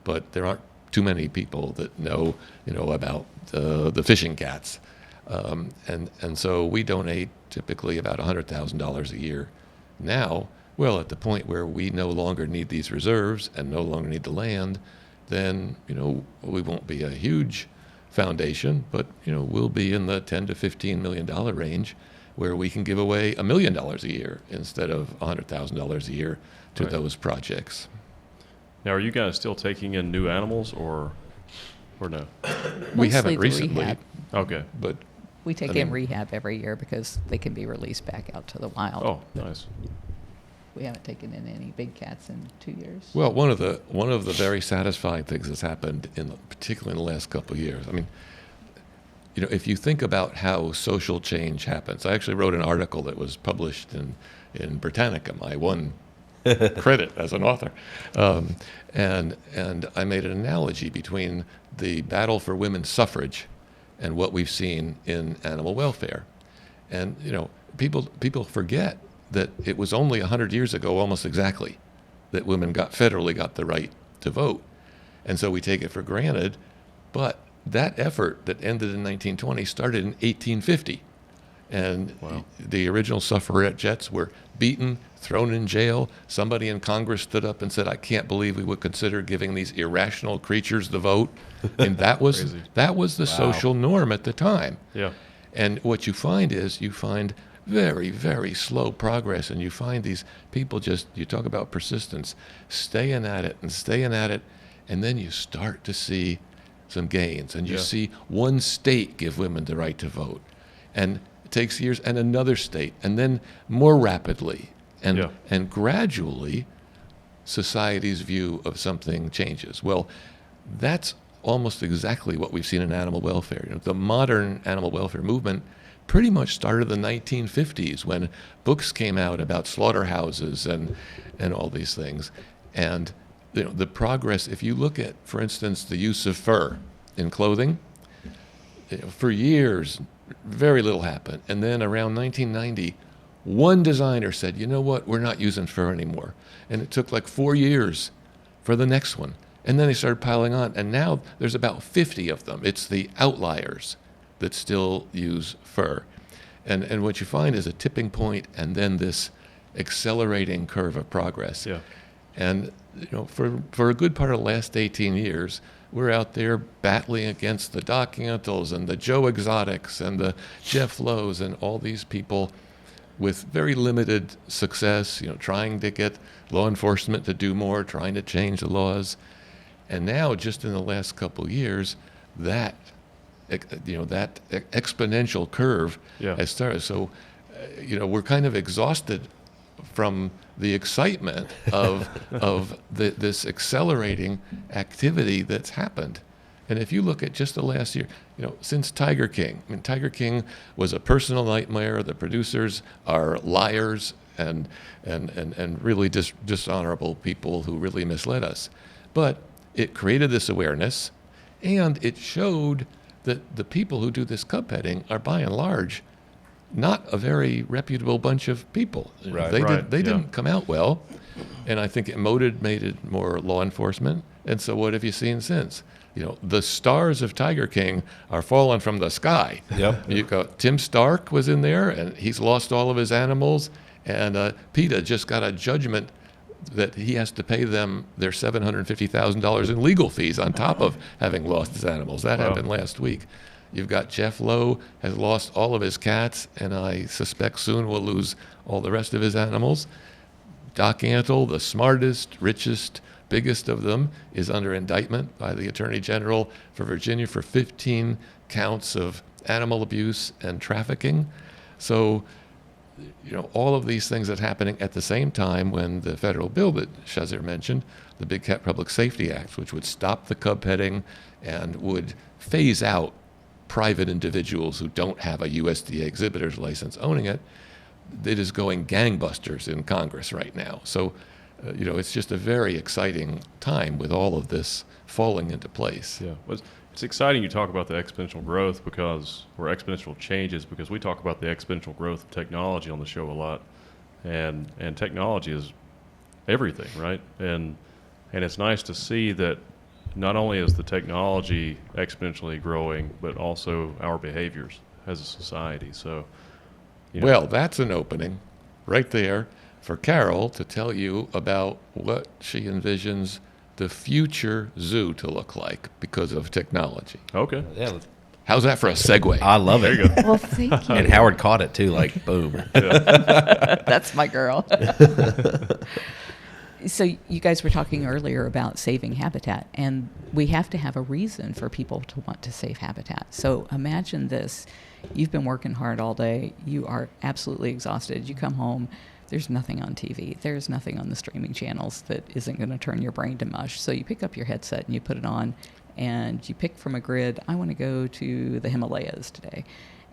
but there aren't too many people that know about the fishing cats. And so we donate typically about $100,000 a year. Now, at the point where we no longer need these reserves and no longer need the land, then, we won't be a huge foundation, but, we'll be in the $10 to $15 million range, where we can give away $1 million a year instead of $100,000 a year to those projects. Now, are you guys still taking in new animals or no? We Mostly haven't the recently. rehab. Okay. But We take in rehab every year because they can be released back out to the wild. Oh, nice. We haven't taken in any big cats in 2 years. Well, one of the very satisfying things that's happened particularly in the last couple of years. I mean, if you think about how social change happens, I actually wrote an article that was published in Britannica, my one credit as an author, and I made an analogy between the battle for women's suffrage and what we've seen in animal welfare. And people forget that it was only 100 years ago, almost exactly, that women federally got the right to vote. And so we take it for granted, but that effort that ended in 1920 started in 1850. And the original suffragettes were beaten, thrown in jail. Somebody in Congress stood up and said, I can't believe we would consider giving these irrational creatures the vote. And that was the social norm at the time. Yeah. And what you find is very, very slow progress. And you find these people you talk about persistence, staying at it. And then you start to see some gains. And you see one state give women the right to vote. And it takes years, and another state, and then more rapidly. And gradually, society's view of something changes. Well, that's almost exactly what we've seen in animal welfare. The modern animal welfare movement pretty much started in the 1950s when books came out about slaughterhouses and all these things. And the progress, if you look at, for instance, the use of fur in clothing, for years, very little happened. And then around 1990, one designer said, you know what, we're not using fur anymore. And it took like 4 years for the next one. And then they started piling on. And now there's about 50 of them. It's the outliers that still use fur. And what you find is a tipping point and then this accelerating curve of progress. Yeah. And for a good part of the last 18 years, we're out there battling against the Doc Antles and the Joe Exotics and the Jeff Lowe's and all these people with very limited success, trying to get law enforcement to do more, trying to change the laws. And now, just in the last couple of years, that exponential curve has started. So, we're kind of exhausted from the excitement of this accelerating activity that's happened. And if you look at just the last year, since Tiger King, Tiger King was a personal nightmare. The producers are liars and really dishonorable people who really misled us. But it created this awareness, and it showed that the people who do this cub petting are, by and large, not a very reputable bunch of people. Right. They didn't come out well, and I think it made it more law enforcement. And so what have you seen since? The stars of Tiger King are falling from the sky. Yep. You go, Tim Stark was in there, and he's lost all of his animals, and PETA just got a judgment that he has to pay them their $750,000 in legal fees on top of having lost his animals. That happened last week. You've got Jeff Lowe has lost all of his cats, and I suspect soon will lose all the rest of his animals. Doc Antle, the smartest, richest, biggest of them, is under indictment by the Attorney General for Virginia for 15 counts of animal abuse and trafficking. So, all of these things are happening at the same time when the federal bill that Shazir mentioned, the Big Cat Public Safety Act, which would stop the cub petting and would phase out private individuals who don't have a USDA exhibitor's license owning it, it is going gangbusters in Congress right now. So, it's just a very exciting time with all of this falling into place. Yeah, it's exciting you talk about the exponential growth or exponential changes, because we talk about the exponential growth of technology on the show a lot, and technology is everything, right? And it's nice to see that not only is the technology exponentially growing, but also our behaviors as a society. So, Well, that's an opening right there for Carole to tell you about what she envisions the future zoo to look like because of technology. Okay. Yeah, How's that for a segue? I love it. There you go. Well, thank you. And Howard caught it too, like boom. That's my girl. So you guys were talking earlier about saving habitat, and we have to have a reason for people to want to save habitat. So imagine this. You've been working hard all day. You are absolutely exhausted. You come home. There's nothing on TV. There's nothing on the streaming channels that isn't going to turn your brain to mush. So you pick up your headset and you put it on, and you pick from a grid, I want to go to the Himalayas today.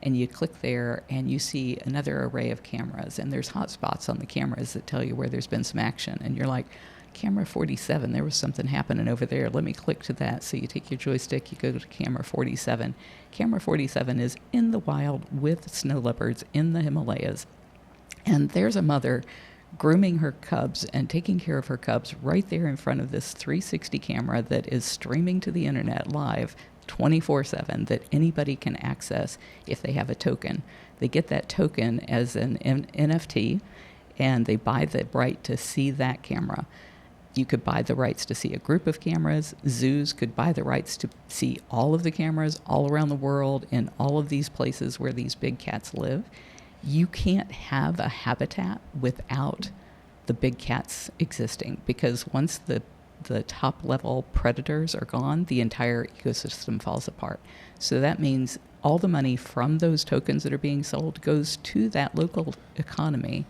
And you click there and you see another array of cameras, and there's hot spots on the cameras that tell you where there's been some action. And you're like, camera 47, there was something happening over there. Let me click to that. So you take your joystick, you go to camera 47. Camera 47 is in the wild with snow leopards in the Himalayas. And there's a mother grooming her cubs and taking care of her cubs right there in front of this 360 camera that is streaming to the internet live 24/7 that anybody can access if they have a token. They get that token as an NFT, and they buy the right to see that camera. You could buy the rights to see a group of cameras. Zoos could buy the rights to see all of the cameras all around the world in all of these places where these big cats live. You can't have a habitat without the big cats existing, because once the top level predators are gone, the entire ecosystem falls apart. So that means all the money from those tokens that are being sold goes to that local economy.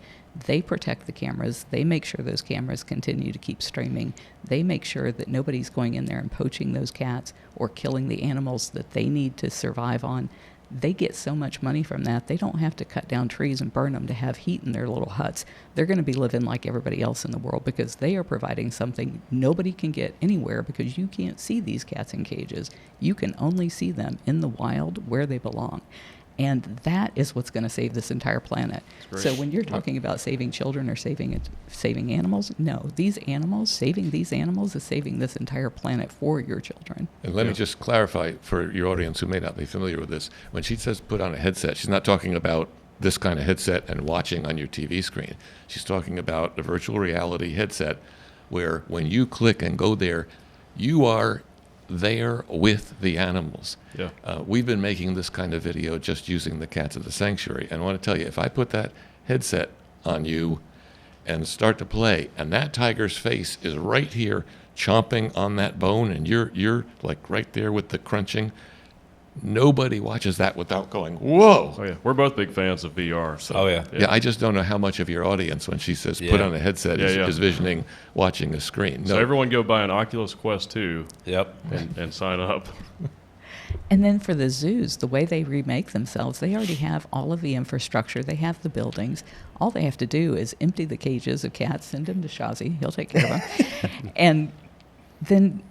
They protect the cameras. They make sure those cameras continue to keep streaming. They make sure that nobody's going in there and poaching those cats or killing the animals that they need to survive on. They get so much money from that, they don't have to cut down trees and burn them to have heat in their little huts. They're going to be living like everybody else in the world, because they are providing something nobody can get anywhere, because you can't see these cats in cages. You can only see them in the wild where they belong. And that is what's going to save this entire planet. So when you're talking about saving children or saving animals, no, saving these animals is saving this entire planet for your children. And let me just clarify for your audience who may not be familiar with this. When she says put on a headset, she's not talking about this kind of headset and watching on your TV screen. She's talking about a virtual reality headset where when you click and go there, you are there with the animals. Yeah. We've been making this kind of video just using the cats at the sanctuary. And I want to tell you, if I put that headset on you and start to play, and that tiger's face is right here chomping on that bone, and you're like right there with the crunching, nobody watches that without going, whoa. Oh yeah, we're both big fans of VR. So, Oh, yeah. Yeah, I just don't know how much of your audience, when she says put Yeah. on a headset, Yeah. is visioning watching a screen. So everyone go buy an Oculus Quest 2 Yep. and sign up. And then for the zoos, the way they remake themselves, they already have all of the infrastructure. They have the buildings. All they have to do is empty the cages of cats, send them to Shazir. He'll take care of them. And then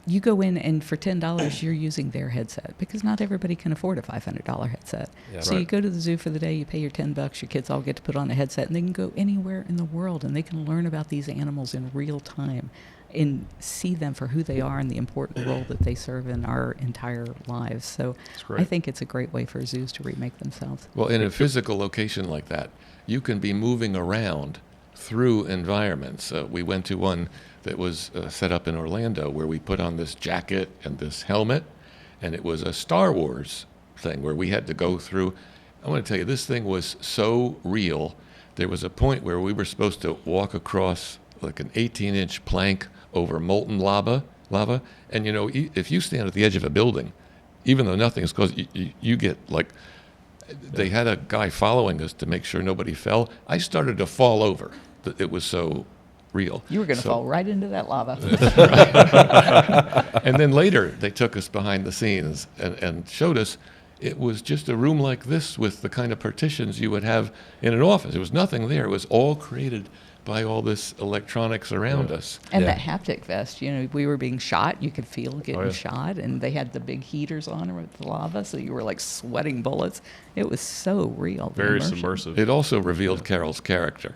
you go in and for $10 you're using their headset, because not everybody can afford a $500 headset. Yeah. So you go to the zoo for the day, you pay your $10, your kids all get to put on a headset, and they can go anywhere in the world and they can learn about these animals in real time and see them for who they are and the important role that they serve in our entire lives. So I think it's a great way for zoos to remake themselves. Well, in a physical location like that, you can be moving around through environments. We went to one that was set up in Orlando where we put on this jacket and this helmet, and it was a Star Wars thing where we had to go through. I want to tell you, this thing was so real. There was a point where we were supposed to walk across like an 18-inch plank over molten lava, and if you stand at the edge of a building, even though nothing is close, you get like, they had a guy following us to make sure nobody fell. I started to fall over. It was so real. You were going to fall right into that lava. And then later, they took us behind the scenes and showed us it was just a room like this with the kind of partitions you would have in an office. There was nothing there. It was all created by all this electronics around us. And that haptic vest, we were being shot. You could feel getting shot, and they had the big heaters on with the lava, so you were like sweating bullets. It was so real. Very submersive. It also revealed Carole's character.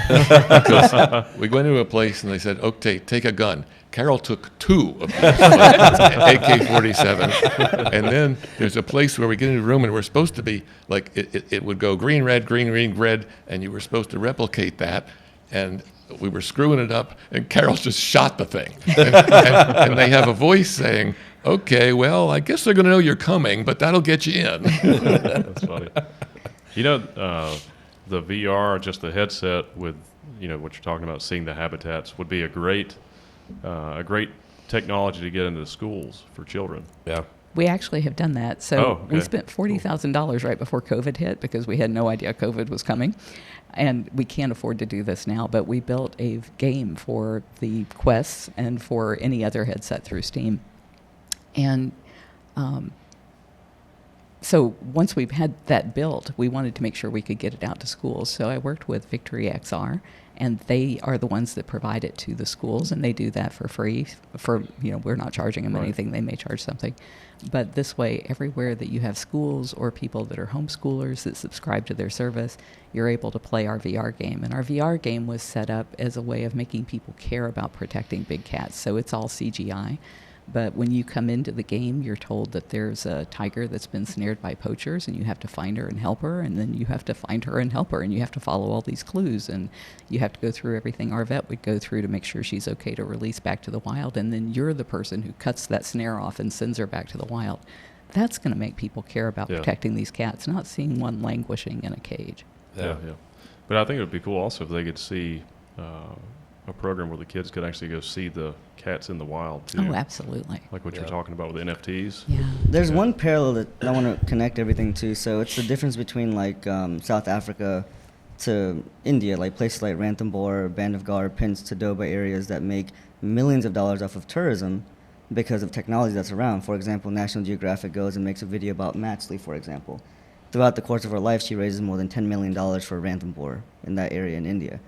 Because we went into a place and they said, okay, take a gun. Carole took 2 of these AK-47. And then there's a place where we get into a room and we're supposed to be, like, it would go green, red, and you were supposed to replicate that. And we were screwing it up, and Carole just shot the thing. And they have a voice saying, okay, well, I guess they're going to know you're coming, but that'll get you in. That's funny. The VR, just the headset with, what you're talking about, seeing the habitats, would be a great technology to get into the schools for children. Yeah. We actually have done that. So we spent $40,000 right before COVID hit because we had no idea COVID was coming. And we can't afford to do this now, but we built a game for the Quests and for any other headset through Steam. And so once we've had that built, we wanted to make sure we could get it out to schools. So I worked with Victory XR, and they are the ones that provide it to the schools, and they do that for free. We're not charging them anything. They may charge something. But this way, everywhere that you have schools or people that are homeschoolers that subscribe to their service, you're able to play our VR game. And our VR game was set up as a way of making people care about protecting big cats. So it's all CGI. But when you come into the game, you're told that there's a tiger that's been snared by poachers, and you have to find her and help her, and then you have to find her and help her, and you have to follow all these clues, and you have to go through everything our vet would go through to make sure she's okay to release back to the wild, and then you're the person who cuts that snare off and sends her back to the wild. That's going to make people care about protecting these cats, not seeing one languishing in a cage. Yeah. But I think it would be cool also if they could see a program where the kids could actually go see the cats in the wild too. Oh, absolutely. Like what you're talking about with NFTs. Yeah. There's one parallel that I want to connect everything to. So it's the difference between like South Africa to India, like places like Ranthambore, Bandhavgarh, Pinch, Tadoba areas that make millions of dollars off of tourism because of technology that's around. For example, National Geographic goes and makes a video about Matchley, for example. Throughout the course of her life, she raises more than $10 million for Ranthambore in that area in India,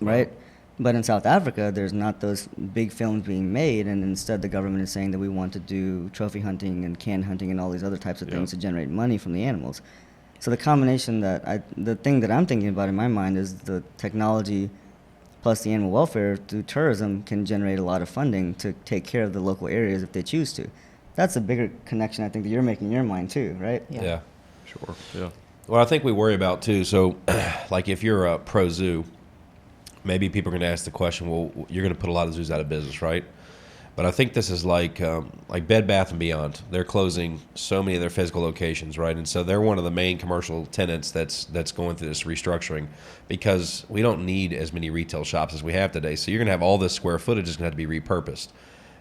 right? But in South Africa, there's not those big films being made, and instead the government is saying that we want to do trophy hunting and can hunting and all these other types of things to generate money from the animals. So the combination the thing that I'm thinking about in my mind is the technology plus the animal welfare through tourism can generate a lot of funding to take care of the local areas if they choose to. That's a bigger connection I think that you're making in your mind too, right? Yeah. Sure, yeah. Well, I think we worry about too, so like if you're a pro zoo, maybe people are going to ask the question, well, you're going to put a lot of zoos out of business, right? But I think this is like Bed Bath & Beyond. They're closing so many of their physical locations, right? And so they're one of the main commercial tenants that's going through this restructuring because we don't need as many retail shops as we have today. So you're going to have all this square footage is going to have to be repurposed.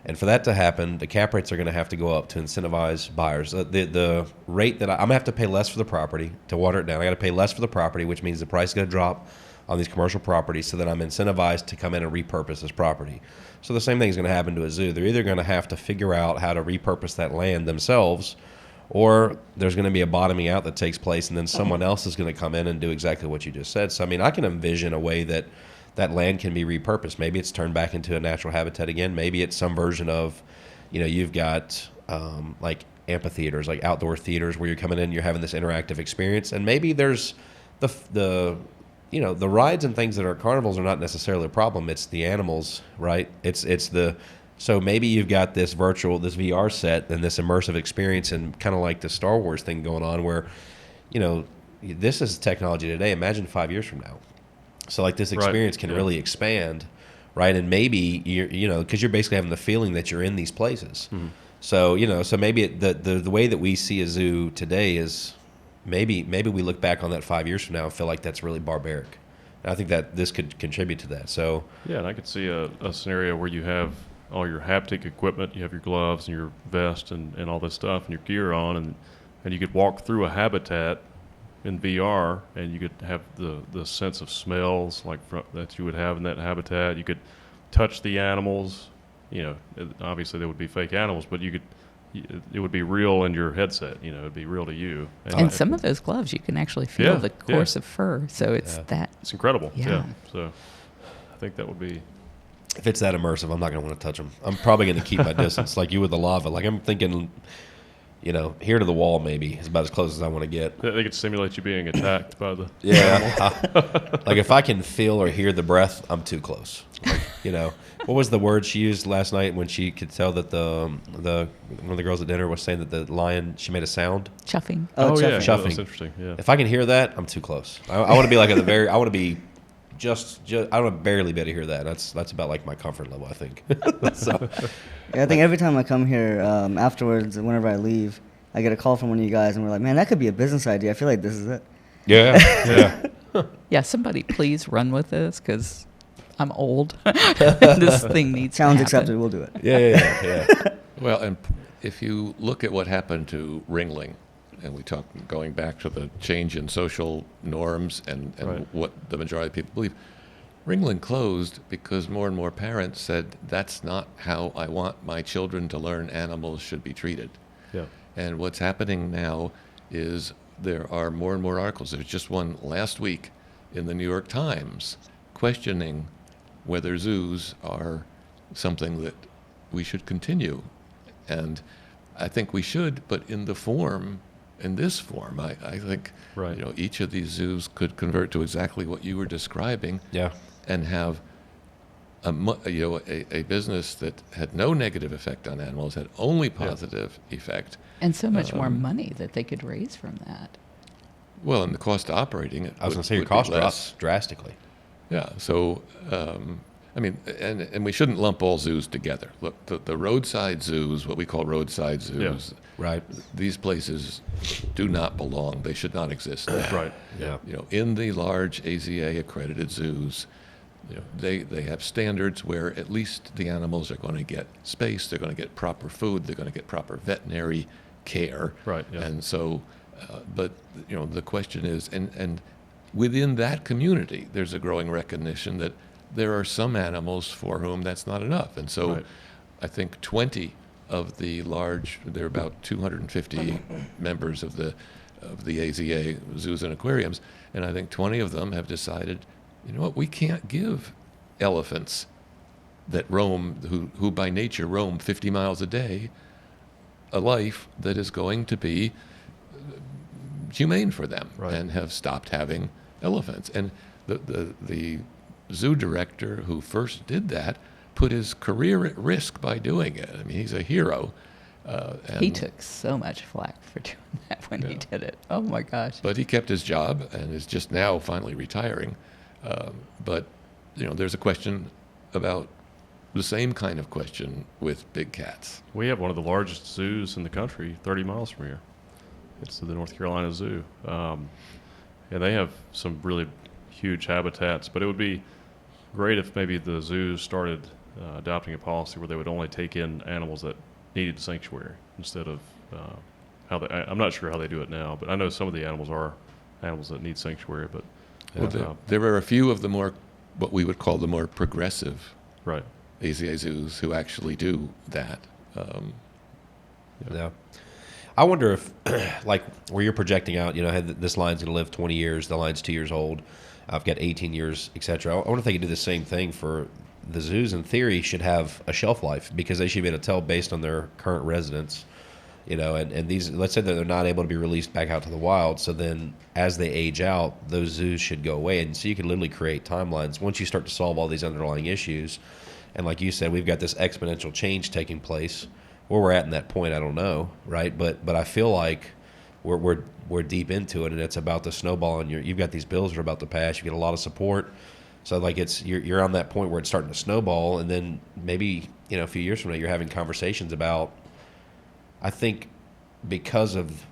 And for that to happen, the cap rates are going to have to go up to incentivize buyers. The rate that I'm going to have to pay less for the property to water it down. I got to pay less for the property, which means the price is going to drop on these commercial properties so that I'm incentivized to come in and repurpose this property. So the same thing is going to happen to a zoo. They're either going to have to figure out how to repurpose that land themselves, or there's going to be a bottoming out that takes place, and then someone else is going to come in and do exactly what you just said. So, I mean, I can envision a way that that land can be repurposed. Maybe it's turned back into a natural habitat again. Maybe it's some version of, you've got like amphitheaters, like outdoor theaters where you're coming in, you're having this interactive experience. And maybe there's the rides and things that are at carnivals are not necessarily a problem. It's the animals, right? So maybe you've got this VR set and this immersive experience, and kind of like the Star Wars thing going on where, this is technology today. Imagine 5 years from now. So like this experience can really expand, right? And maybe because you're basically having the feeling that you're in these places. Mm-hmm. So so maybe the way that we see a zoo today is maybe we look back on that 5 years from now and feel like that's really barbaric. And I think that this could contribute to that. So yeah, and I could see a scenario where you have all your haptic equipment, you have your gloves and your vest and all this stuff and your gear on, and you could walk through a habitat in VR, and you could have the sense of smells that you would have in that habitat. You could touch the animals. Obviously they would be fake animals, but it would be real in your headset. It would be real to you. And some of those gloves, you can actually feel the course of fur. So it's incredible. Yeah. So I think that would be. If it's that immersive, I'm not going to want to touch them. I'm probably going to keep my distance, like you with the lava. Like I'm thinking, here to the wall maybe is about as close as I want to get. They could simulate you being attacked by the like if I can feel or hear the breath, I'm too close. Like, what was the word she used last night when she could tell that one of the girls at dinner was saying that the lion, she made a sound? Chuffing. Oh yeah, chuffing. That's interesting. Yeah. If I can hear that, I'm too close. I want to be like at the very. I want to be. Just I don't barely be able to hear that. That's about like my comfort level, I think. So, yeah, I think every time I come here, afterwards, whenever I leave, I get a call from one of you guys, and we're like, man, that could be a business idea. I feel like this is it. Yeah. Yeah, somebody please run with this, because I'm old. This thing needs Challenge to happen. accepted. We'll do it. Yeah. Well, and if you look at what happened to Ringling, and we talk going back to the change in social norms and what the majority of people believe, Ringling closed because more and more parents said, that's not how I want my children to learn animals should be treated. Yeah. And what's happening now is there are more and more articles. There's just one last week in the New York Times questioning whether zoos are something that we should continue. And I think we should, but in this form, I think each of these zoos could convert to exactly what you were describing, and have a business that had no negative effect on animals, had only positive effect, and so much more money that they could raise from that. Well, and the cost of operating it. I was going to say your cost drops drastically. Yeah. So. And we shouldn't lump all zoos together. Look, the roadside zoos, what we call roadside zoos, right? These places do not belong. They should not exist there. Right. Yeah. In the large AZA accredited zoos, they have standards where at least the animals are going to get space. They're going to get proper food. They're going to get proper veterinary care. Right. Yeah. And so, but the question is, and within that community, there's a growing recognition that there are some animals for whom that's not enough. And so I think 20 of the there are about 250 members of the AZA zoos and aquariums, and I think 20 of them have decided, we can't give elephants that roam, who by nature roam 50 miles a day, a life that is going to be humane for them, and have stopped having elephants. And the zoo director who first did that put his career at risk by doing it. I mean, he's a hero. He took so much flack for doing that when he did it. Oh my gosh. But he kept his job and is just now finally retiring. But there's a question about the same kind of question with big cats. We have one of the largest zoos in the country, 30 miles from here. It's the North Carolina Zoo. And they have some really huge habitats, but it would be great if maybe the zoos started adopting a policy where they would only take in animals that needed sanctuary instead of I'm not sure how they do it now, but I know some of the animals are animals that need sanctuary. But there are a few of the what we would call the more progressive AZA zoos who actually do that. I wonder if, like, where you're projecting out, this lion's going to live 20 years, the lion's 2 years old, I've got 18 years, etc. I wonder if they could do the same thing for the zoos. In theory, should have a shelf life because they should be able to tell based on their current residents. And these, let's say that they're not able to be released back out to the wild. So then as they age out, those zoos should go away. And so you can literally create timelines once you start to solve all these underlying issues. And like you said, we've got this exponential change taking place. Where we're at in that point, I don't know, right? But I feel like we're deep into it, and it's about to snowball. And you've got these bills that are about to pass. You get a lot of support. So like you're on that point where it's starting to snowball, and then maybe a few years from now, you're having conversations about. I think because of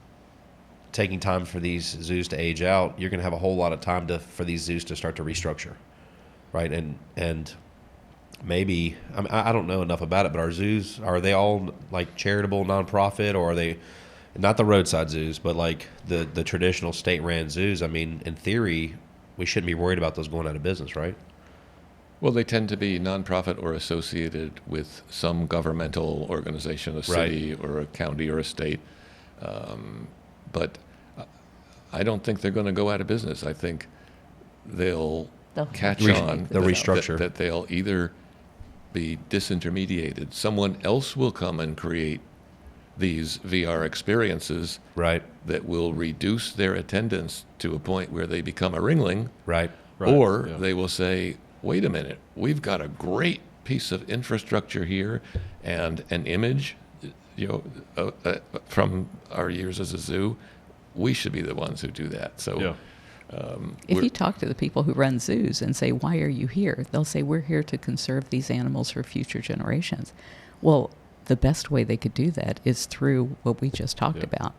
taking time for these zoos to age out, you're going to have a whole lot of time for these zoos to start to restructure, right? And maybe I don't know enough about it, but our zoos, are they all like charitable, nonprofit, or are they not the roadside zoos, but like the traditional state-ran zoos? I mean, in theory, we shouldn't be worried about those going out of business, right? Well, they tend to be nonprofit or associated with some governmental organization, a city or a county or a state. But I don't think they're going to go out of business. I think they'll catch on. They'll restructure. That they'll either be disintermediated. Someone else will come and create these VR experiences that will reduce their attendance to a point where they become a ringling. Or they will say, wait a minute, we've got a great piece of infrastructure here and an image, from our years as a zoo. We should be the ones who do that. So, if you talk to the people who run zoos and say, why are you here? They'll say, we're here to conserve these animals for future generations. Well, the best way they could do that is through what we just talked about.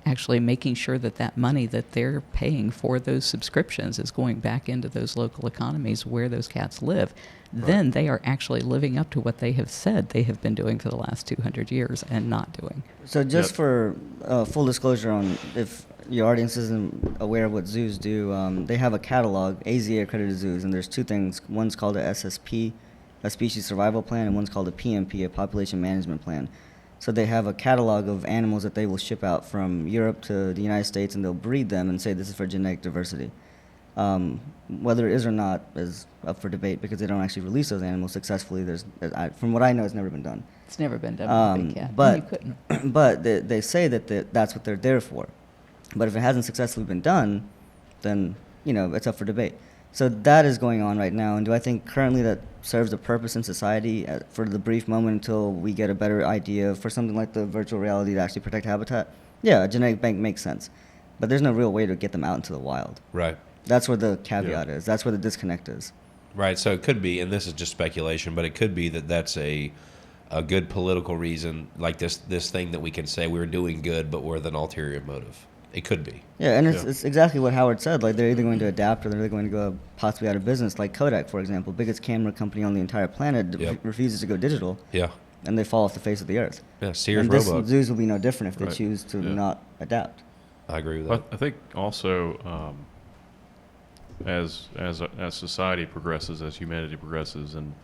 Actually making sure that money that they're paying for those subscriptions is going back into those local economies where those cats live. Then they are actually living up to what they have said they have been doing for the last 200 years and not doing. So just for full disclosure on if your audience isn't aware of what zoos do, they have a catalog, AZA accredited zoos, and there's two things. One's called a SSP, a species survival plan, and one's called a PMP, a population management plan. So they have a catalog of animals that they will ship out from Europe to the United States, and they'll breed them and say this is for genetic diversity. Whether it is or not is up for debate because they don't actually release those animals successfully. From what I know, it's never been done. It's never been done with a big cat. But, you couldn't. But they say that that's what they're there for. But if it hasn't successfully been done, then it's up for debate. So that is going on right now, and do I think currently that serves a purpose in society for the brief moment until we get a better idea for something like the virtual reality to actually protect habitat? Yeah, a genetic bank makes sense, but there's no real way to get them out into the wild. That's where the caveat is. That's where the disconnect is. So it could be, and this is just speculation, but it could be that that's a good political reason, like this thing that we can say we're doing good, but with an ulterior motive. It could be. Yeah, and it's exactly what Howard said. Like, they're either going to adapt or they're going to go possibly out of business. Like Kodak, for example, biggest camera company on the entire planet, refuses to go digital. And they fall off the face of the earth. Sears and Roebuck. Zoos will be no different if they choose to not adapt. I agree with that. I think also as society progresses, as humanity progresses, and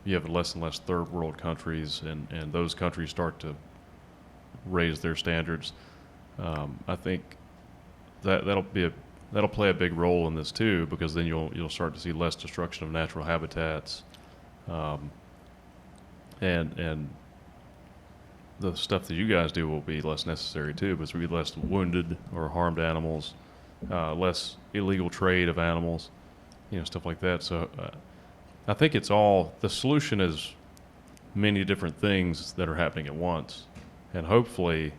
you have less and less third world countries, and those countries start to raise their standards. I think that'll play a big role in this too, because then you'll start to see less destruction of natural habitats, and the stuff that you guys do will be less necessary too, because we'll be less wounded or harmed animals, less illegal trade of animals, stuff like that. So I think the solution is many different things that are happening at once, and hopefully.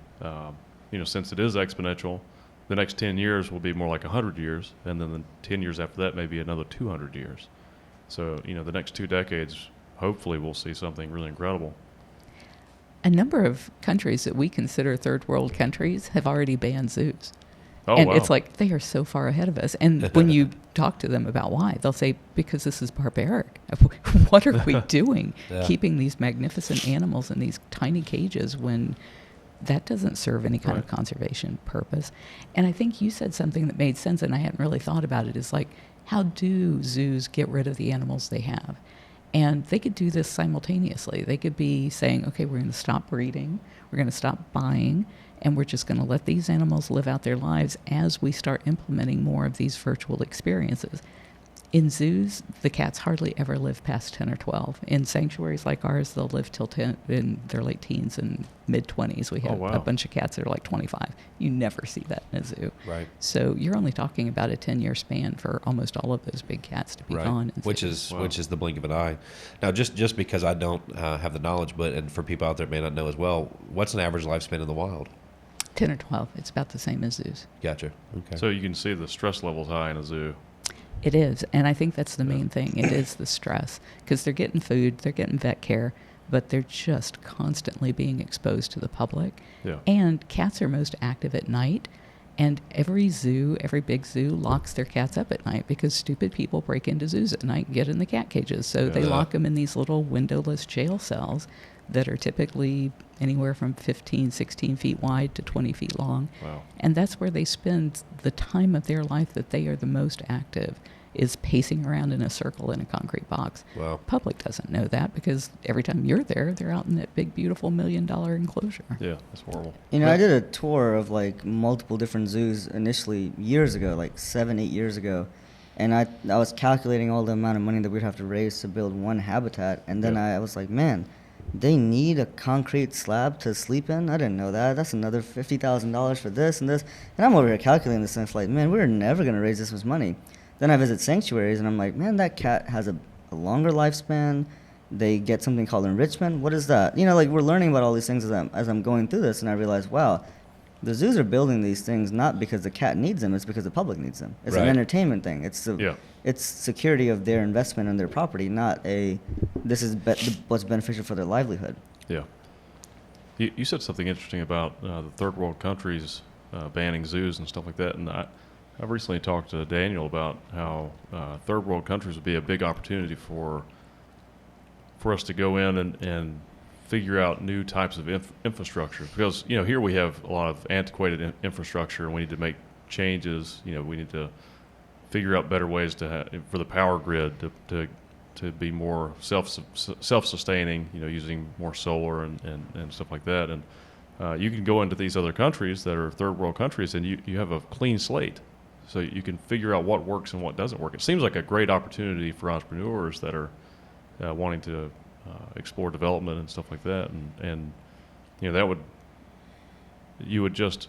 Since it is exponential, the next 10 years will be more like 100 years, and then the 10 years after that maybe another 200 years. So, the next 2 decades, hopefully we'll see something really incredible. A number of countries that we consider third world countries have already banned zoos. Oh, and wow. It's like they are so far ahead of us. And when you talk to them about why, they'll say, because this is barbaric. What are we doing keeping these magnificent animals in these tiny cages when that doesn't serve any kind of conservation purpose? And I think you said something that made sense, and I hadn't really thought about it, is like, how do zoos get rid of the animals they have? And they could do this simultaneously. They could be saying, okay, we're going to stop breeding, we're going to stop buying, And we're just going to let these animals live out their lives as we start implementing more of these virtual experiences. In zoos, the cats hardly ever live past 10 or 12. In sanctuaries like ours, they'll live till 10 in their late teens and mid-20s. We have a bunch of cats that are like 25. You never see that in a zoo. Right. So you're only talking about a 10-year span for almost all of those big cats to be gone. Which is the blink of an eye. Now, just because I don't have the knowledge, and for people out there that may not know as well, what's an average lifespan in the wild? 10 or 12. It's about the same as zoos. Gotcha. Okay. So you can see the stress levels high in a zoo. It is, and I think that's the main thing. It is the stress, because they're getting food, they're getting vet care, but they're just constantly being exposed to the public. Yeah. And cats are most active at night, and every big zoo locks their cats up at night because stupid people break into zoos at night and get in the cat cages. So they lock them in these little windowless jail cells that are typically anywhere from 15, 16 feet wide to 20 feet long. Wow. And that's where they spend the time of their life that they are the most active, is pacing around in a circle in a concrete box. Wow. Public doesn't know that because every time you're there, they're out in that big, beautiful $1 million enclosure. Yeah, that's horrible. You know, I did a tour of like multiple different zoos initially years ago, like 7-8 years ago. And I was calculating all the amount of money that we'd have to raise to build one habitat. And then I was like, man, they need a concrete slab to sleep in? I didn't know that. That's another $50,000 for this and this. And I'm over here calculating this, and it's like, man, we're never going to raise this much money. Then I visit sanctuaries, and I'm like, man, that cat has a longer lifespan. They get something called enrichment. What is that? You know, like, we're learning about all these things as I'm going through this, and I realize, wow, the zoos are building these things not because the cat needs them, it's because the public needs them. It's an entertainment thing. It's security of their investment in their property, not this is what's beneficial for their livelihood. Yeah. You said something interesting about the third world countries banning zoos and stuff like that, and I've recently talked to Daniel about how third world countries would be a big opportunity for us to go in and figure out new types of infrastructure, because here we have a lot of antiquated infrastructure, and we need to make changes. We need to figure out better ways for the power grid to be more self-sustaining, using more solar and stuff like that. And you can go into these other countries that are third world countries, and you have a clean slate, so you can figure out what works and what doesn't work. It seems like a great opportunity for entrepreneurs that are wanting to explore development and stuff like that, and you would just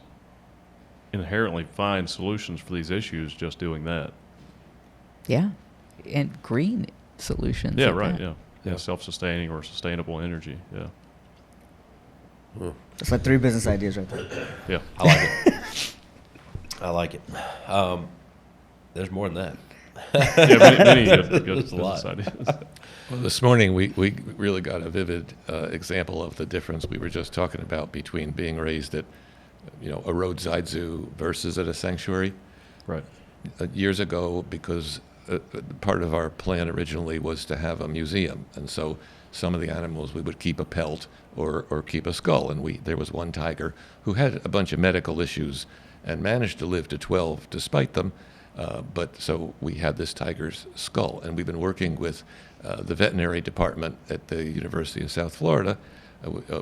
inherently find solutions for these issues just doing that. Yeah, and green solutions. Yeah, right. Yeah, self-sustaining or sustainable energy. Yeah. It's like 3 business ideas right there. Yeah, I like it. I like it. There's more than that. Yeah, many good There's a lot. business ideas. Well, this morning we really got a vivid example of the difference we were just talking about between being raised at a roadside zoo versus at a sanctuary. Right. Years ago, because part of our plan originally was to have a museum, and so some of the animals we would keep a pelt or keep a skull, and there was one tiger who had a bunch of medical issues and managed to live to 12 despite them. But so we had this tiger's skull, and we've been working with the veterinary department at the University of South Florida,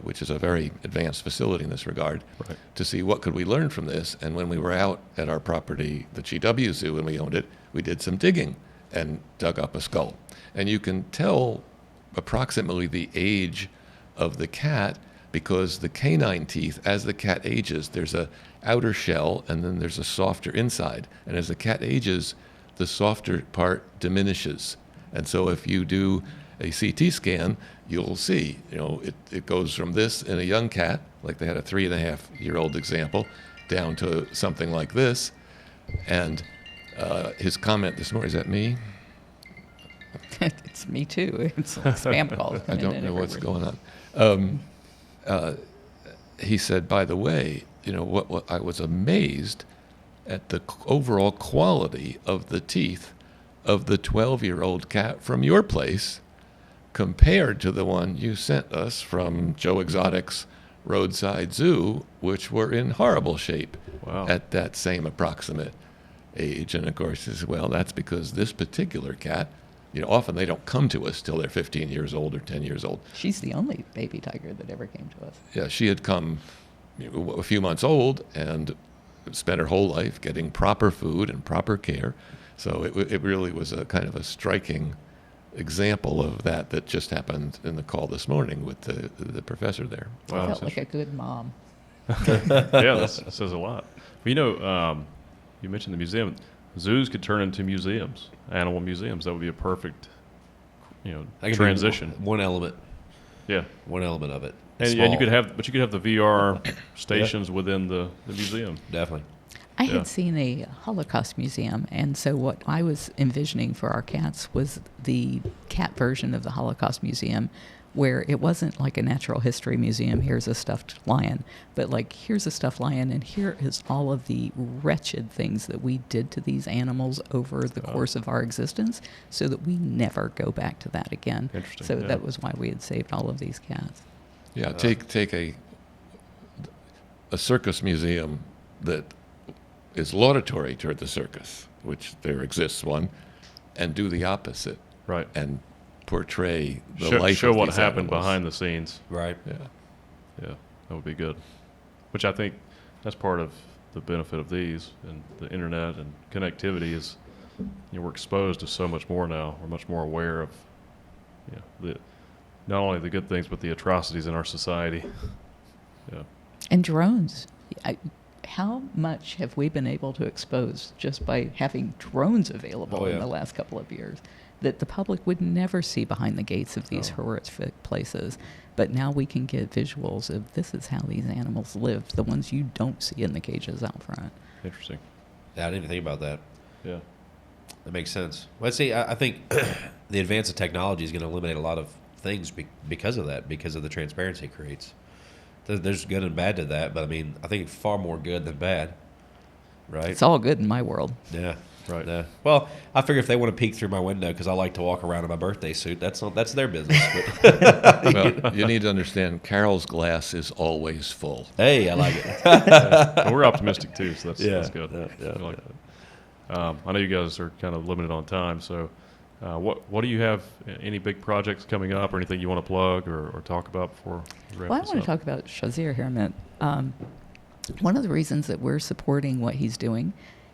which is a very advanced facility in this regard, to see what could we learn from this. And when we were out at our property, the GW Zoo, and we owned it, we did some digging and dug up a skull. And you can tell approximately the age of the cat because the canine teeth, as the cat ages, there's a outer shell and then there's a softer inside. And as the cat ages, the softer part diminishes. And so if you do a CT scan, you'll see, it goes from this in a young cat, like they had a 3.5-year-old example, down to something like this. And his comment this morning, is that me? It's me too. It's like spam calls. I don't know what's going on. He said, by the way, what I was amazed at the overall quality of the teeth of the 12-year-old cat from your place compared to the one you sent us from Joe Exotic's roadside zoo, which were in horrible shape at that same approximate age. And of course, he said, well, that's because this particular cat, often they don't come to us till they're 15 years old or 10 years old. She's the only baby tiger that ever came to us. Yeah, she had come a few months old and spent her whole life getting proper food and proper care. So it really was a kind of a striking example of that just happened in the call this morning with the professor there. I felt like a good mom. Yeah, that says a lot. You mentioned the museum. Zoos could turn into museums, animal museums. That would be a perfect, That could transition. be one element. Yeah, one element of it. and you could have the VR stations within the museum. Definitely. I had seen a Holocaust museum, and so what I was envisioning for our cats was the cat version of the Holocaust museum, where it wasn't like a natural history museum, here's a stuffed lion, but like, here's a stuffed lion, and here is all of the wretched things that we did to these animals over the course of our existence, so that we never go back to that again. Interesting, So yeah. that was why we had saved all of these cats. Yeah, take a circus museum that is laudatory toward the circus, which there exists one, and do the opposite. Right. And portray the life show of what these happened animals. behind the scenes. Right. Yeah. Yeah, that would be good. Which I think that's part of the benefit of these and the internet and connectivity is, we're exposed to so much more now. We're much more aware of, not only the good things but the atrocities in our society. Yeah. And drones. How much have we been able to expose just by having drones available in the last couple of years that the public would never see behind the gates of these horrific places? But now we can get visuals of this is how these animals lived, the ones you don't see in the cages out front. Interesting. Yeah, I didn't even think about that. Yeah. That makes sense. Well, see, I think the advance of technology is going to eliminate a lot of things because of that, because of the transparency it creates. There's good and bad to that, but I mean, I think far more good than bad, right? It's all good in my world. Yeah. Right. Yeah. Well, I figure if they want to peek through my window because I like to walk around in my birthday suit, that's their business. But Well, you need to understand, Carol's glass is always full. hey, I like it. Well, we're optimistic too, so that's good. Yeah. I like that. I know you guys are kind of limited on time, so what do you have? Any big projects coming up, or anything you want to plug or talk about before we wrap Well, I this want up? to talk about Shazir here a minute. One of the reasons that we're supporting what he's doing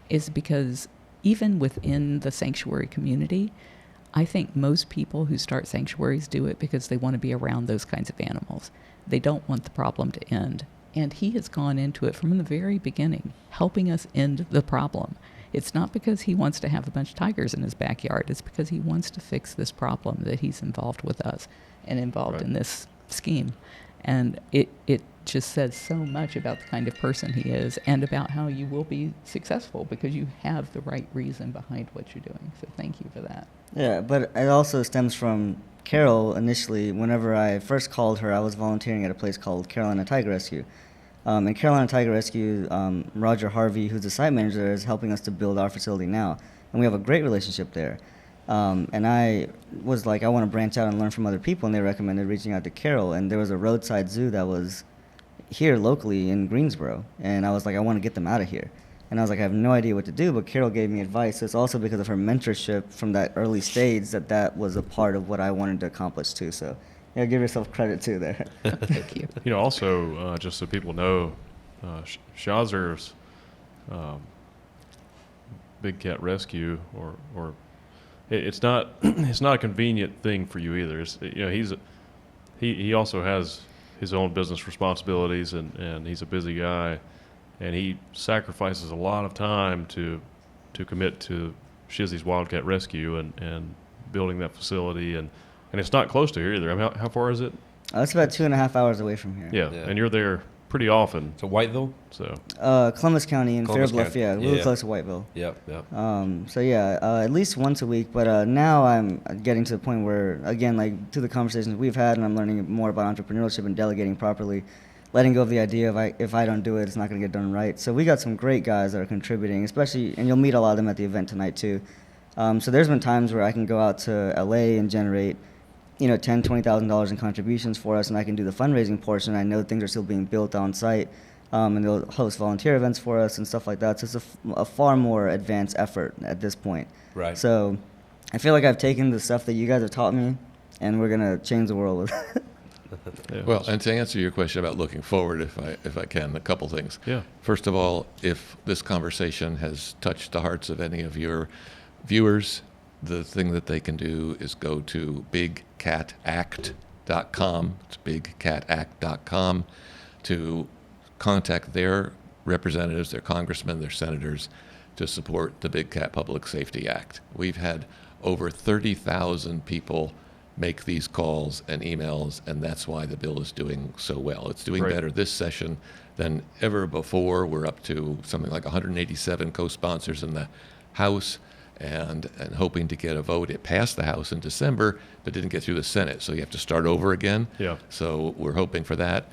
is because even within the sanctuary community, I think most people who start sanctuaries do it because they want to be around those kinds of animals. They don't want the problem to end. And he has gone into it from the very beginning, helping us end the problem. It's not because he wants to have a bunch of tigers in his backyard. It's because he wants to fix this problem that he's involved with us and involved in this scheme. And it just says so much about the kind of person he is and about how you will be successful because you have the right reason behind what you're doing. So thank you for that. Yeah, but it also stems from Carole initially. Whenever I first called her, I was volunteering at a place called Carolina Tiger Rescue. And Carolina Tiger Rescue, Roger Harvey, who's the site manager there, is helping us to build our facility now. And we have a great relationship there. And I was like, I want to branch out and learn from other people, and they recommended reaching out to Carole. And there was a roadside zoo that was here locally in Greensboro. And I was like, I want to get them out of here. And I was like, I have no idea what to do, but Carole gave me advice. So it's also because of her mentorship from that early stage that was a part of what I wanted to accomplish too. So yeah, give yourself credit too there. Thank you. Also, just so people know, Shazir's Big Cat Rescue, or it's not a convenient thing for you either. He also has his own business responsibilities, and he's a busy guy, and he sacrifices a lot of time to commit to Shizzy's Wildcat Rescue and building that facility, and it's not close to here either. I mean, how far is it? It's about 2.5 hours away from here. Yeah, Yeah. and you're there pretty often. So Whiteville? So Columbus County in Columbus Fairbluff, County. yeah, really Yeah. close to Whiteville. Yep. So yeah, at least once a week. But now I'm getting to the point where, again, like through the conversations we've had, and I'm learning more about entrepreneurship and delegating properly, letting go of the idea of if I don't do it, it's not going to get done right. So we got some great guys that are contributing, especially, and you'll meet a lot of them at the event tonight too. So there's been times where I can go out to LA and generate, $10,000, $20,000 in contributions for us, and I can do the fundraising portion. I know things are still being built on site, and they'll host volunteer events for us and stuff like that. So it's a far more advanced effort at this point. Right. So I feel like I've taken the stuff that you guys have taught me, and we're gonna change the world with it. Yeah, Well, and to answer your question about looking forward, if I can, a couple things. yeah, First of all, if this conversation has touched the hearts of any of your viewers, the thing that they can do is go to bigcatact.com. It's bigcatact.com to contact their representatives, their congressmen, their senators to support the Big Cat Public Safety Act. We've had over 30,000 people make these calls and emails, and that's why the bill is doing so well. It's doing Great. better this session than ever before. We're up to something like 187 co-sponsors in the House, and hoping to get a vote. It passed the House in December, but didn't get through the Senate, so you have to start over again. Yeah. So we're hoping for that.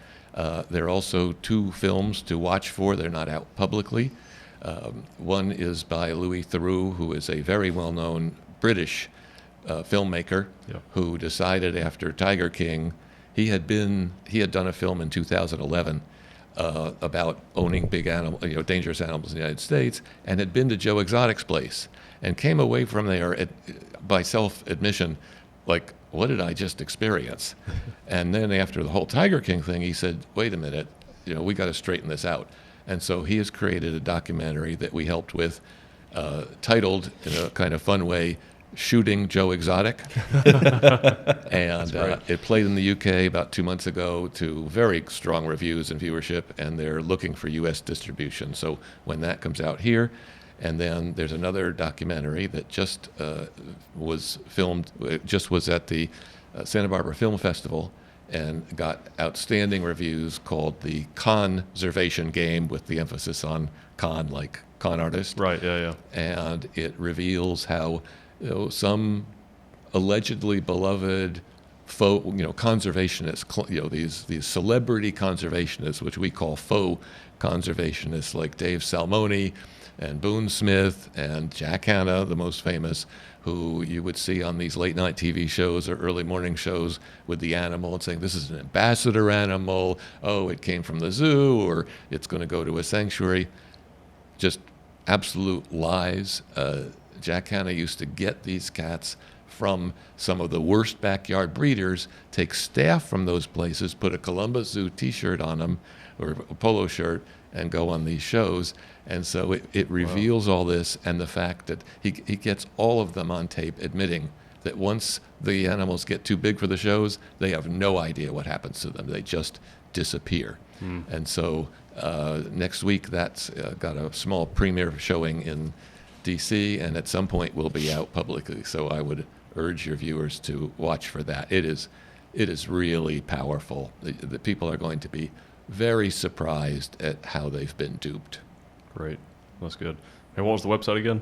There are also 2 films to watch for. They're not out publicly. One is by Louis Theroux, who is a very well-known British filmmaker, Yeah. who decided after Tiger King, he had done a film in 2011 about owning big dangerous animals in the United States, and had been to Joe Exotic's place, and came away from there by self-admission, like, what did I just experience? And then after the whole Tiger King thing, he said, wait a minute, we got to straighten this out. And so he has created a documentary that we helped with, titled in a kind of fun way, Shooting Joe Exotic. And it played in the UK about 2 months ago to very strong reviews and viewership, and they're looking for U.S. distribution. So when that comes out here, and then there's another documentary that just was filmed, just was at the Santa Barbara Film Festival and got outstanding reviews, called The Conservation Game, with the emphasis on con, like con artist. Right, yeah. And it reveals how some allegedly beloved conservationists, these celebrity conservationists, which we call faux conservationists, like Dave Salmoni and Boone Smith and Jack Hanna, the most famous, who you would see on these late night TV shows or early morning shows with the animal and saying, this is an ambassador animal, oh, it came from the zoo, or it's going to go to a sanctuary. Just absolute lies. Jack Hanna used to get these cats from some of the worst backyard breeders, take staff from those places, put a Columbus Zoo t-shirt on them, or a polo shirt, and go on these shows. And so it reveals all this, and the fact that he gets all of them on tape admitting that once the animals get too big for the shows, they have no idea what happens to them. They just disappear. And so next week, that's got a small premiere showing in DC, and at some point will be out publicly. So I would urge your viewers to watch for that. It is really powerful. The people are going to be very surprised at how they've been duped. Great. That's good. And what was the website again?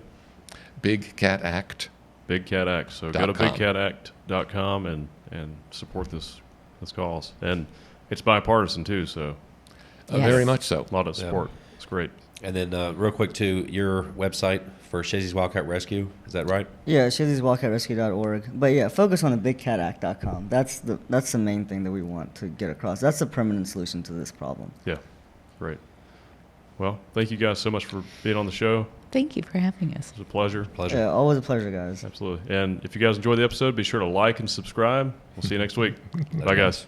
Big Cat Act. Big Cat Act. So go to .com. bigcatact.com and support this cause. And it's bipartisan too, so Yes. Very much so. a lot of support. It's great. And then real quick too, your website for Shazy's Wildcat Rescue, is that right? Yeah, shazyswildcatrescue.org. But yeah, focus on the bigcatact.com. That's the main thing that we want to get across. That's the permanent solution to this problem. Yeah. Great. Well, thank you guys so much for being on the show. Thank you for having us. It was a pleasure. Pleasure. Yeah, always a pleasure, guys. Absolutely. And if you guys enjoyed the episode, be sure to like and subscribe. We'll see you next week. Bye, guys.